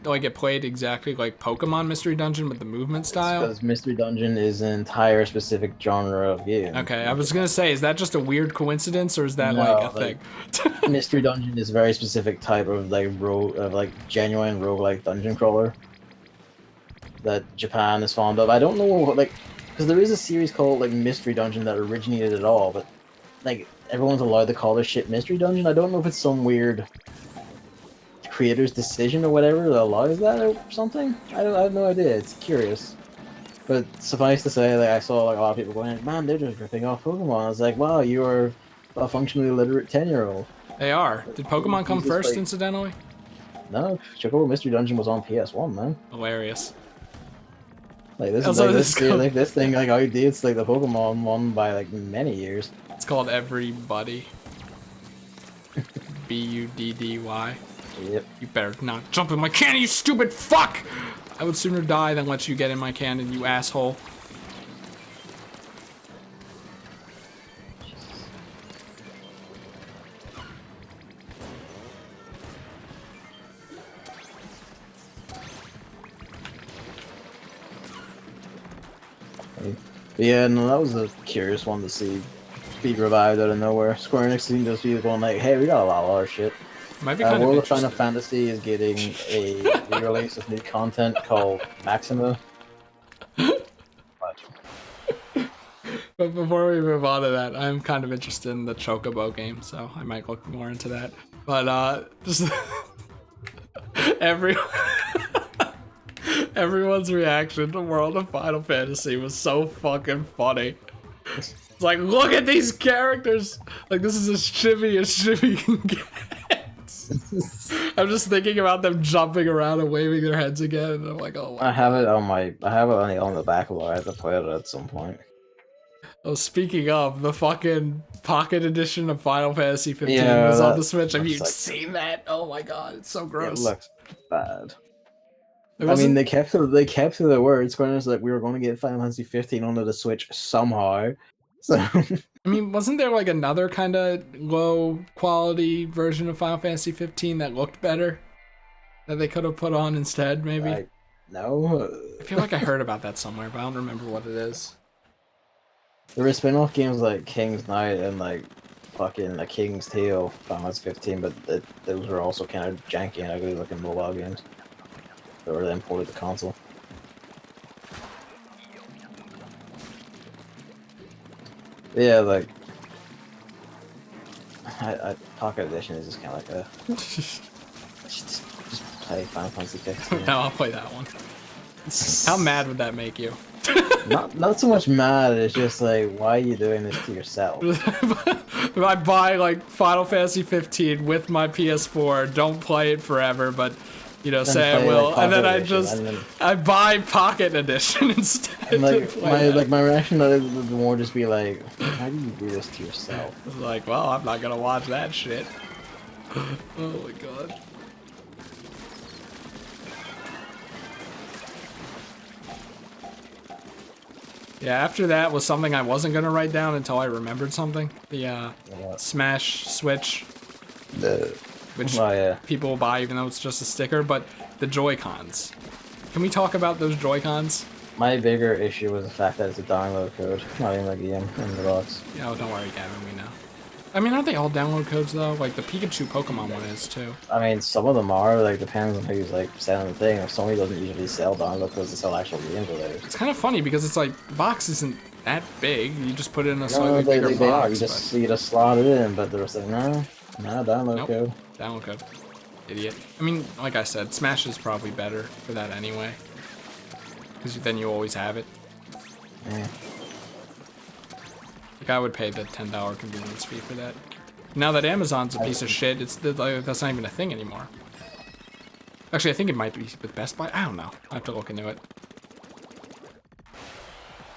like it played exactly like Pokemon Mystery Dungeon with the movement style. Because Mystery Dungeon is an entire specific genre of game. Okay, I was gonna say, is that just a weird coincidence, or is that No, like a thing? Mystery Dungeon is a very specific type of like genuine roguelike dungeon crawler that Japan is fond of. I don't know what, like, because there is a series called like Mystery Dungeon that originated it all, but like everyone's allowed to call this shit Mystery Dungeon. I don't know if it's some weird creator's decision or whatever that allows that or something. I have no idea. It's curious. But suffice to say, like I saw like a lot of people going, "Man, they're just ripping off Pokemon." I was like, "Wow, you are a functionally literate 10-year-old." They are. Did Pokemon come Jesus, first, like- incidentally? No, Chocobo Mystery Dungeon was on PS1, man. Hilarious. Like this Also, is this like this thing like outdates like the Pokemon one by like many years. It's called Everybody. Buddy. Yep. You better not jump in my cannon, you stupid fuck! I would sooner die than let you get in my cannon, you asshole. Yeah, no, that was a curious one to see be revived out of nowhere. Square Enix seemed to just be going like, "Hey, we got a lot of our shit." Might be kind of World of Final interesting. Fantasy is getting a re-release of new content called Maxima. But But before we move on to that, I'm kind of interested in the Chocobo game, so I might look more into that. But just every everyone's reaction to World of Final Fantasy was so fucking funny. It's like, look at these characters! Like, this is as shimmy can get. I'm just thinking about them jumping around and waving their heads again, and I'm like, oh my I have it on my, I have it on the back of it. I have to play it at some point. Oh, speaking of, the fucking pocket edition of Final Fantasy 15 Yeah, was on that the Switch. Have you looks like seen that? Oh my god, it's so it gross. looks bad. It I mean, wasn't. they kept to their word. Square Enix like we were going to get Final Fantasy 15 onto the Switch somehow. So I mean, wasn't there like another kind of low quality version of Final Fantasy 15 that looked better that they could have put on instead? Maybe. no. I feel like I heard about that somewhere, but I don't remember what it is. There were spin-off games like King's Knight and like fucking A King's Tale, Final Fantasy 15, but those were also kind of janky and ugly looking mobile games that were then ported to console. Yeah, like Pocket Edition is just kind of like a just play Final Fantasy 15. No, I'll play that one. How mad would that make you? Not so much mad. It's just like, why are you doing this to yourself? If I buy like Final Fantasy 15 with my PS4, don't play it forever, but you know, say I play, will, like, and then Pocket I Edition, just and then- I buy Pocket Edition instead. And to like play that. my reaction to it would more just be like, why do you do this to yourself? It's like, well, I'm not gonna watch that shit. Oh my god. Yeah, after that was something I wasn't gonna write down until I remembered something. The Yeah. Smash Switch, The which oh yeah. people will buy even though it's just a sticker, but the Joy-Cons. Can we talk about those Joy-Cons? My bigger issue was the fact that it's a download code, not even a game in the box. Yeah, oh, don't worry, Gavin, we know. I mean, aren't they all download codes though? Like the Pikachu Pokemon one is too. I mean, some of them are, like, depends on who's, like, selling the thing. If Sony doesn't usually sell download codes, they sell actual games with it. It's kind of funny because it's like the box isn't that big. You just put it in a No, slightly they bigger are. box. You just slot it in, but they're saying, no, download Nope. code. Download code. Idiot. I mean, like I said, Smash is probably better for that anyway. Because then you always have it. Yeah. Like I would pay the $10 convenience fee for that. Now that Amazon's a piece of shit, that's not even a thing anymore. Actually, I think it might be with Best Buy. I don't know. I have to look into it.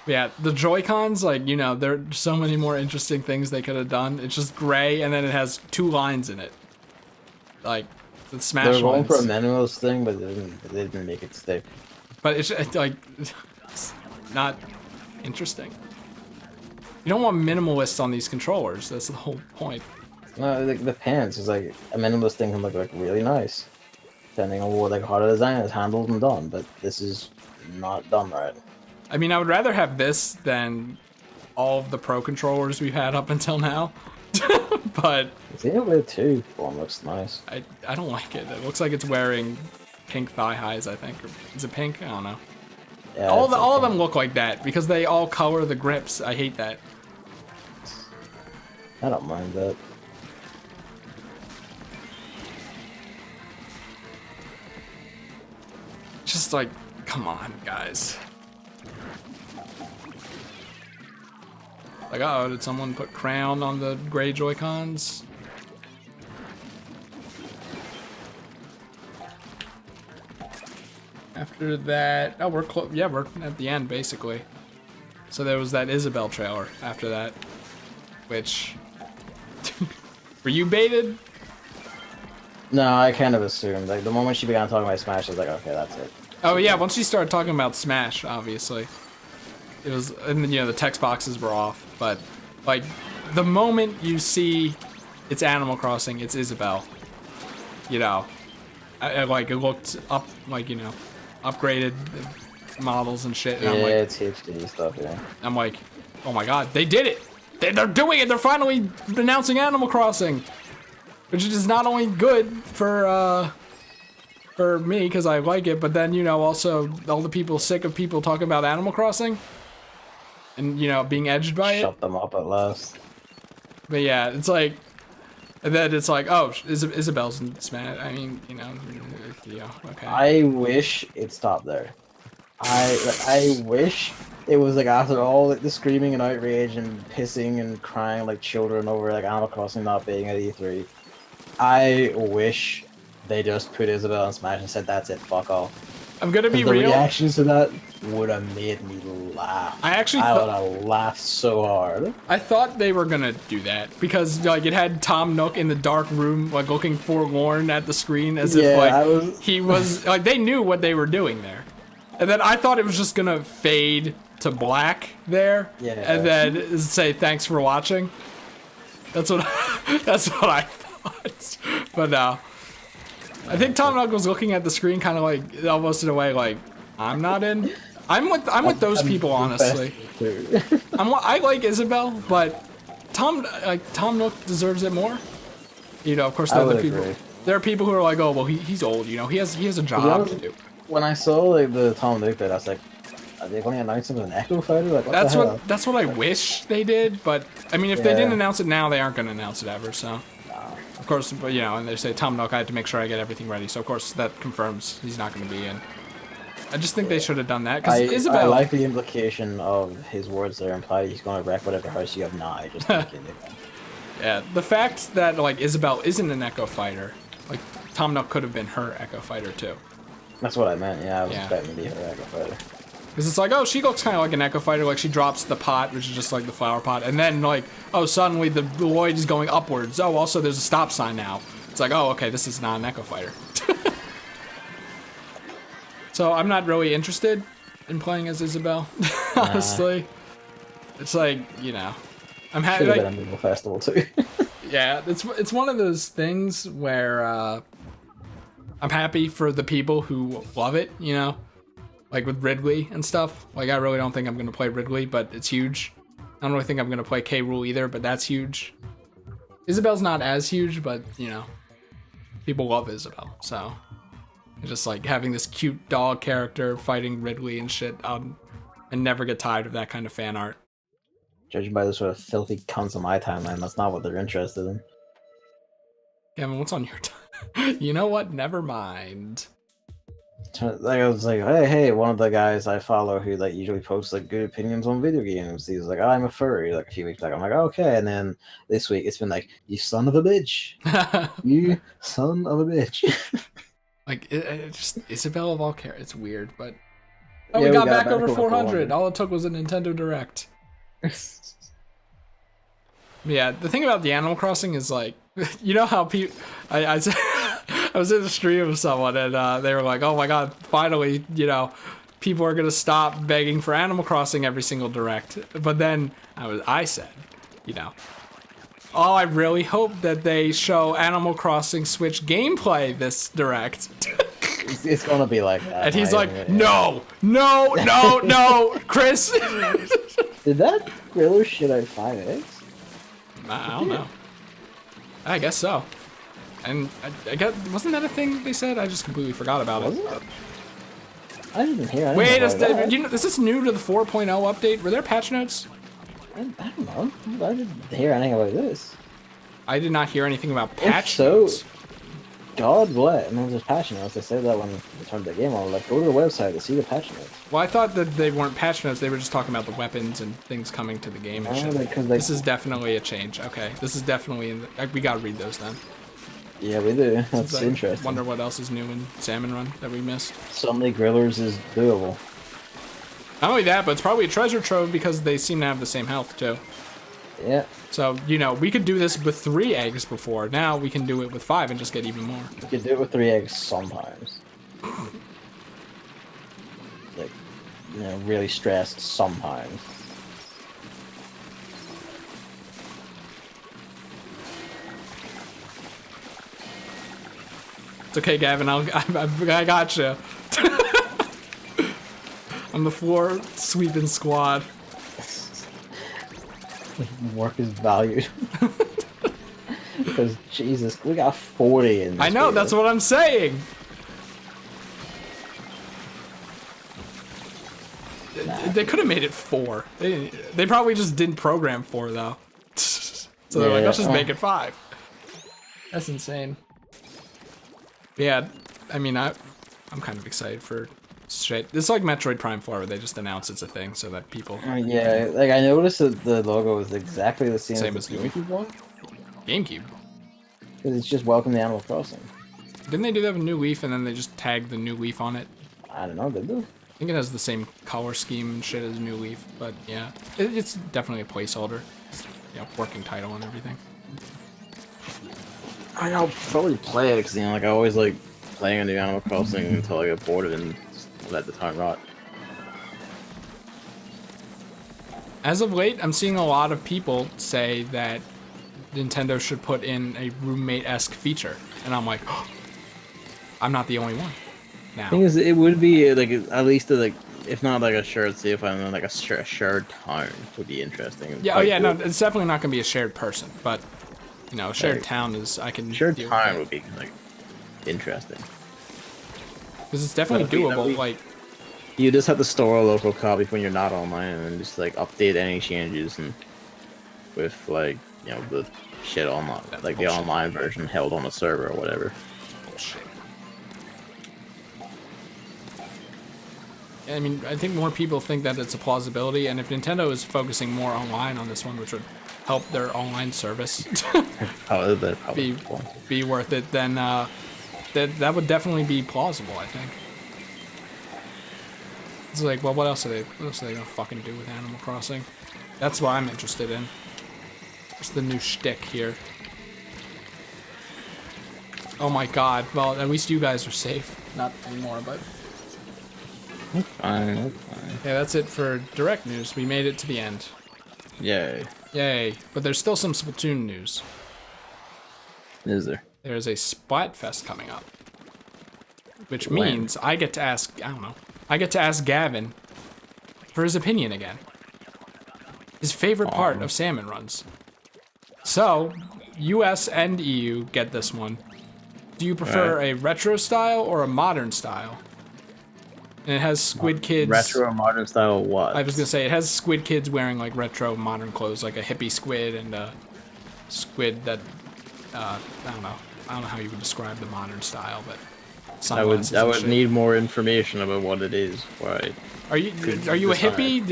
But yeah, the Joy-Cons, like, you know, there are so many more interesting things they could have done. It's just gray, and then it has 2 lines in it. Like, the Smash They were going ones. for a minimalist thing, but they didn't make it stick. But it's like, it's not interesting. You don't want minimalists on these controllers. That's the whole point. No, the depends. It's like a minimalist thing can look like really nice, depending on what, like, how the design is handled and done. But this is not done right. I mean, I would rather have this than all of the Pro controllers we've had up until now. But Xenoblade 2 one looks nice. I don't like it. It looks like it's wearing pink thigh highs, I think. Or is it pink? I don't know. Yeah, All of them look like that because they all color the grips. I hate that. I don't mind that. Just like, come on, guys. Like, oh, did someone put crayon on the gray Joy-Cons? After that, oh, we're yeah, we're at the end basically. So there was that Isabelle trailer after that, which were you baited? No, I kind of assumed. Like, the moment she began talking about Smash, I was like, okay, that's it. Oh yeah, once you started talking about Smash, obviously, it was, and then, you know, the text boxes were off. But like, the moment you see it's Animal Crossing, it's Isabelle. You know, I like it looked up, like, you know, upgraded. models and shit. And Yeah, I'm like, it's HD stuff, yeah. I'm like, oh my god, they did it! They're doing it! They're finally announcing Animal Crossing! Which is not only good for me, because I like it, but then, you know, also all the people sick of people talking about Animal Crossing. And, you know, being edged by it. Shut them up at last. But yeah, it's like, and then it's like, oh, Isabel's in Smash. I mean, you know, yeah, okay. I wish it stopped there. I wish it was like after all like, the screaming and outrage and pissing and crying like children over like Animal Crossing not being at E3. I wish they just put Isabel in Smash and said that's it, fuck off. I'm gonna be the real. reactions to that would have made me laugh. I would have laughed so hard. I thought they were gonna do that because like it had Tom Nook in the dark room, like looking forlorn at the screen, as if like he was like they knew what they were doing there, and then I thought it was just gonna fade to black there, and then say thanks for watching. That's what I thought, but no. I think Tom Nook was looking at the screen, kind of like almost in a way like I'm not in. I'm with those people, honestly. I like Isabel, but Tom Nook deserves it more. You know, of course, there are people who are like, oh well, he's old. You know, he has a job to do. When I saw like the Tom Nook bit, I was like, are they going to announce him as an Echo Fighter? Like, that's what I wish they did. But I mean, if they didn't announce it now, they aren't going to announce it ever. So. Of course, but you know, and they say Tom Nook, I had to make sure I get everything ready. So of course that confirms he's not going to be in. I just think they should have done that because Isabel. I like the implication of his words there implied he's going to wreck whatever house you have now. Just yeah, the fact that like Isabel isn't an Echo Fighter, like Tom Nook could have been her Echo Fighter too. That's what I meant. Yeah, I was expecting to be her Echo Fighter. Because it's like, oh, she looks kind of like an Echo Fighter. Like she drops the pot, which is just like the flower pot, and then like, oh, suddenly the Lloyd is going upwards. Oh, also there's a stop sign now. It's like, oh, okay, this is not an Echo Fighter. So I'm not really interested in playing as Isabel, honestly. It's like, you know, I'm happy. Should have been a Movie Festival too. Yeah, it's one of those things where I'm happy for the people who love it, you know. Like with Ridley and stuff. Like I really don't think I'm gonna play Ridley, but it's huge. I don't really think I'm gonna play K. Rool either, but that's huge. Isabel's not as huge, but you know, people love Isabel. So it's just like having this cute dog character fighting Ridley and shit. I never get tired of that kind of fan art. Judging by the sort of filthy cunts on my timeline, that's not what they're interested in. Gavin, what's on your time? You know what? Never mind. Like I was like, hey, one of the guys I follow who like usually posts like good opinions on video games. He was like, I'm a furry. Like a few weeks back, I'm like, okay. And then this week it's been like, you son of a bitch, you son of a bitch. Like it just Isabel of all care. It's weird, but oh, we got back over 400. All it took was a Nintendo Direct. Yeah, the thing about the Animal Crossing is like, you know how people, I was in the stream with someone and they were like, oh my god, finally, you know, people are gonna stop begging for Animal Crossing every single Direct. But then I said, you know, oh, I really hope that they show Animal Crossing Switch gameplay this Direct. It's gonna be like that. And he's like, no, Chris. Did that really shit out 5 eggs? I don't know. I guess so. And I guess, wasn't that a thing they said? I just completely forgot about it. I didn't hear. Wait, is this new to the 4.0 update? Were there patch notes? I don't know. I didn't hear anything about this. I did not hear anything about patch notes. notes. God bless. And there's patch notes. They said that when they turned the game on. Like, go to the website to see the patch notes. Well, I thought that they weren't patch notes. They were just talking about the weapons and things coming to the game and shit. This is definitely a change. Okay, this is definitely we gotta read those then. Yeah, we do. That's interesting. Wonder what else is new in Salmon Run that we missed. Suddenly Grillers is doable. Not only that, but it's probably a treasure trove because they seem to have the same health too. Yeah. So, you know, we could do this with 3 eggs before. Now we can do it with 5 and just get even more. We could do it with 3 eggs sometimes. Like, you know, really stressed sometimes. It's okay, Gavin. I got you. I'm on the floor sweeping squad. Work is valued. Because Jesus, we got 40 in this I know, video. that's what I'm saying. They could have made it 4. They probably just didn't program 4 though. So they're like, let's just make it 5. That's insane. But yeah, I mean, I'm kind of excited for shit. It's like Metroid Prime 4 where they just announce it's a thing so that people... Yeah, like I noticed that the logo is exactly the same as the GameCube. GameCube one. GameCube? Because it's just Welcome to Animal Crossing. Didn't they do that with New Leaf and then they just tagged the New Leaf on it? I don't know, did they? I think it has the same color scheme and shit as New Leaf, but yeah. It's definitely a placeholder. It's, you know, working title and everything. I know, I'll probably play it because, you know, like I always like playing a new Animal Crossing until I get bored of it and just let the time rot. As of late, I'm seeing a lot of people say that Nintendo should put in a roommate-esque feature, and I'm like, oh, I'm not the only one. Now, Thing is, it would be like at least like if not like a shared save file, then like a shared town would be interesting. yeah, oh yeah, no, it's definitely not gonna be a shared person, but you know, shared Like, town is shared deal town with would be like interesting. because it's definitely doable. Like, you just have to store a local copy when you're not online, and then just like update any changes and with like you know the shit online, like the online version held on a server or whatever. bullshit. I mean, I think more people think that it's a plausibility, and if Nintendo is focusing more online on this one, which would help their online service be worth it, then that would definitely be plausible, I think. It's like, well, what else are they gonna fucking do with Animal Crossing? That's what I'm interested in. What's the new shtick here? Oh my god, well, at least you guys are safe. Not anymore, but... Fine. yeah, that's it for direct news. We made it to the end. Yay. Yay. But there's still some Splatoon news. Is there? There's a Splatfest coming up. Which When? means I get to ask, I don't know, I get to ask Gavin for his opinion again. His favorite part of salmon runs. So, US and EU get this one. Do you prefer a retro style or a modern style? And it has Squid Kids. Retro or modern style what? I was gonna say it has Squid Kids wearing like retro modern clothes, like a hippie squid and a squid that I don't know how you would describe the modern style, but I would shit. need more information about what it is. Right? Are you a hippie?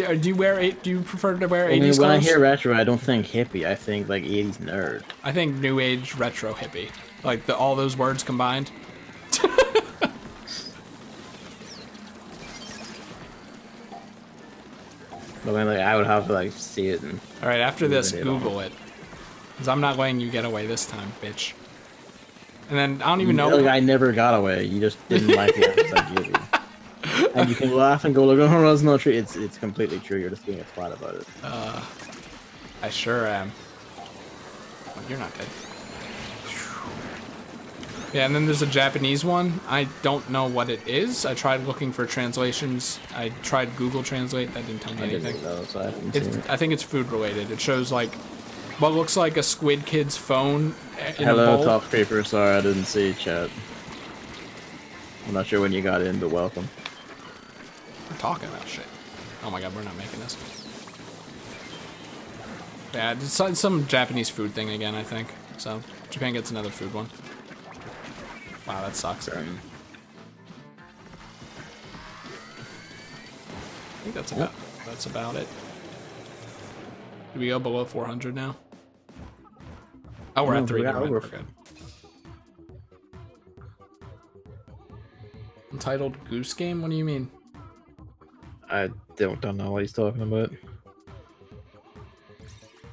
Do you prefer to wear 80s I mean, clothes? when I hear retro, I don't think hippie. I think like 80s nerd. I think new age retro hippie, like all those words combined. I mean, like I would have to like see it. And All right, after this, it Google it, because I'm not letting you get away this time, bitch. And then I don't even know. Like I never got away. You just didn't like the episode I gave you. And you can laugh and go like, "Oh, that's not true." It's completely true. You're just being a twat about it. I sure am. Oh, you're not dead. Yeah, and then there's a Japanese one. I don't know what it is. I tried looking for translations. I tried Google Translate. That didn't tell me anything. So I haven't seen it. I think it's food related. It shows like what looks like a Squid Kid's phone in a Hello, bowl. Top Creeper. Sorry, I didn't see chat. I'm not sure when you got in, but welcome. We're talking about shit. Oh my god, we're not making this. Yeah, it's some Japanese food thing again, I think. So Japan gets another food one. Wow, that sucks. I think that's about it. Do we go below 400 now? Oh, we're at 3. Never mind. We're good. Entitled Goose Game? What do you mean? I don't know what he's talking about.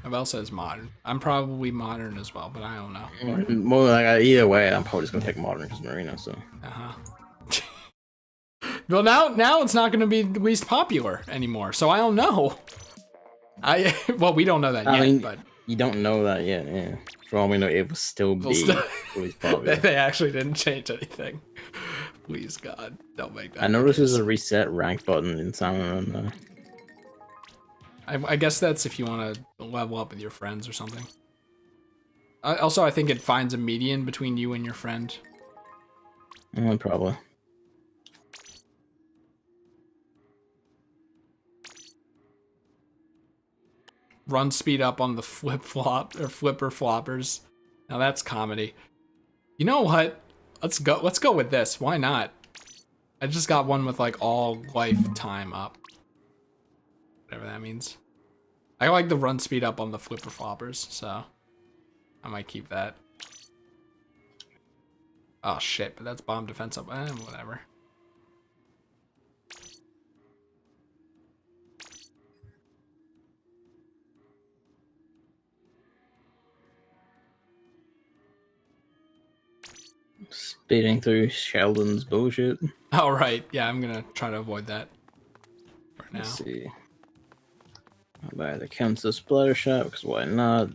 Abel says modern. I'm probably modern as well, but I don't know. More like either way, I'm probably just gonna pick modern because Marina. So. Well, now it's not gonna be the least popular anymore. So I don't know. Well, we don't know that yet, but you don't know that yet. Yeah. For all we know, it will still be. Least popular. They actually didn't change anything. Please, God, don't make that. I noticed there's a reset rank button in Salmon Run. I guess that's if you want to level up with your friends or something. Also, I think it finds a median between you and your friend. Probably. Run speed up on the flip-flop or flipper floppers. Now that's comedy. You know what? Let's go with this. Why not? I just got one with like all lifetime up. Whatever that means. I like the run speed up on the flipper floppers, so I might keep that. Oh shit, but that's bomb defense up. Whatever. Speeding through Sheldon's bullshit. All right, yeah, I'm gonna try to avoid that for now. Let's see. I'll buy the Kansas Splatter Shot, because why not?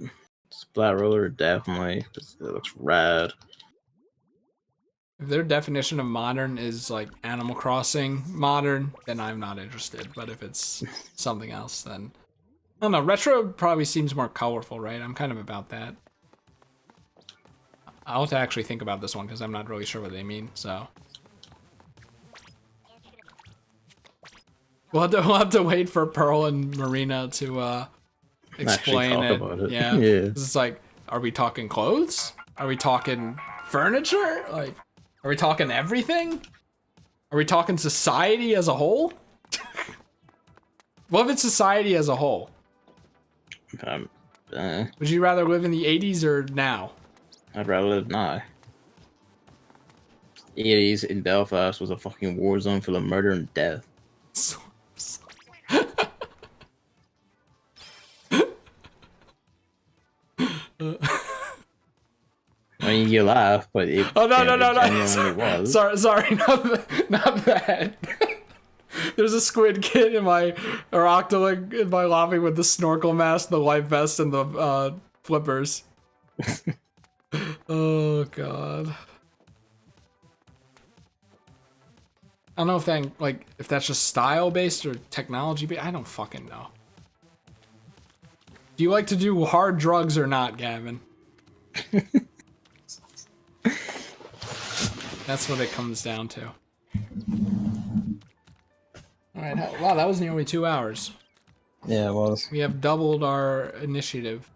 Splat Roller, definitely, because it looks rad. If their definition of modern is like Animal Crossing modern, then I'm not interested. But if it's something else, then I don't know. Retro probably seems more colorful, right? I'm kind of about that. I'll have to actually think about this one because I'm not really sure what they mean. So we'll have to wait for Pearl and Marina to explain it. Yeah, yeah. It's like, are we talking clothes? Are we talking furniture? Like, are we talking everything? Are we talking society as a whole? What if it's society as a whole? Would you rather live in the 80s or now? I'd rather live now. 80s in Belfast was a fucking war zone full of murder and death. I mean, you laugh, but it, no. genuinely was. Sorry, not that. There's a squid kid in my, or octolink in my lobby with the snorkel mask, the life vest, and the flippers. Oh god. I don't know if that, like, if that's just style based or technology based. I don't fucking know. Do you like to do hard drugs or not, Gavin? That's what it comes down to. Alright, wow, that was nearly 2 hours. Yeah, it was. We have doubled our initiative.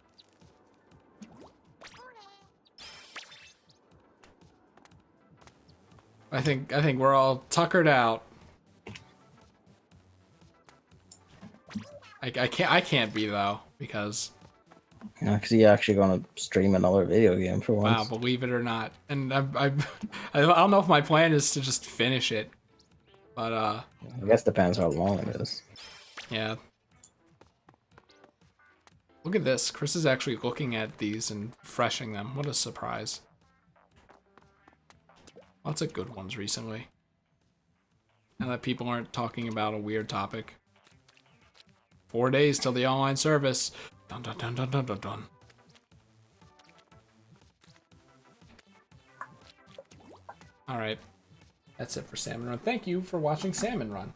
I think we're all tuckered out. I can't be though, because Yeah, because you're actually gonna stream another video game for once. wow, believe it or not. And I don't know if my plan is to just finish it, but I guess depends how long it is. yeah. Look at this. Chris is actually looking at these and freshing them. What a surprise. Lots of good ones recently. And that people aren't talking about a weird topic. 4 days till the online service. Dun dun dun dun dun dun dun. Alright. That's it for Salmon Run. Thank you for watching Salmon Run.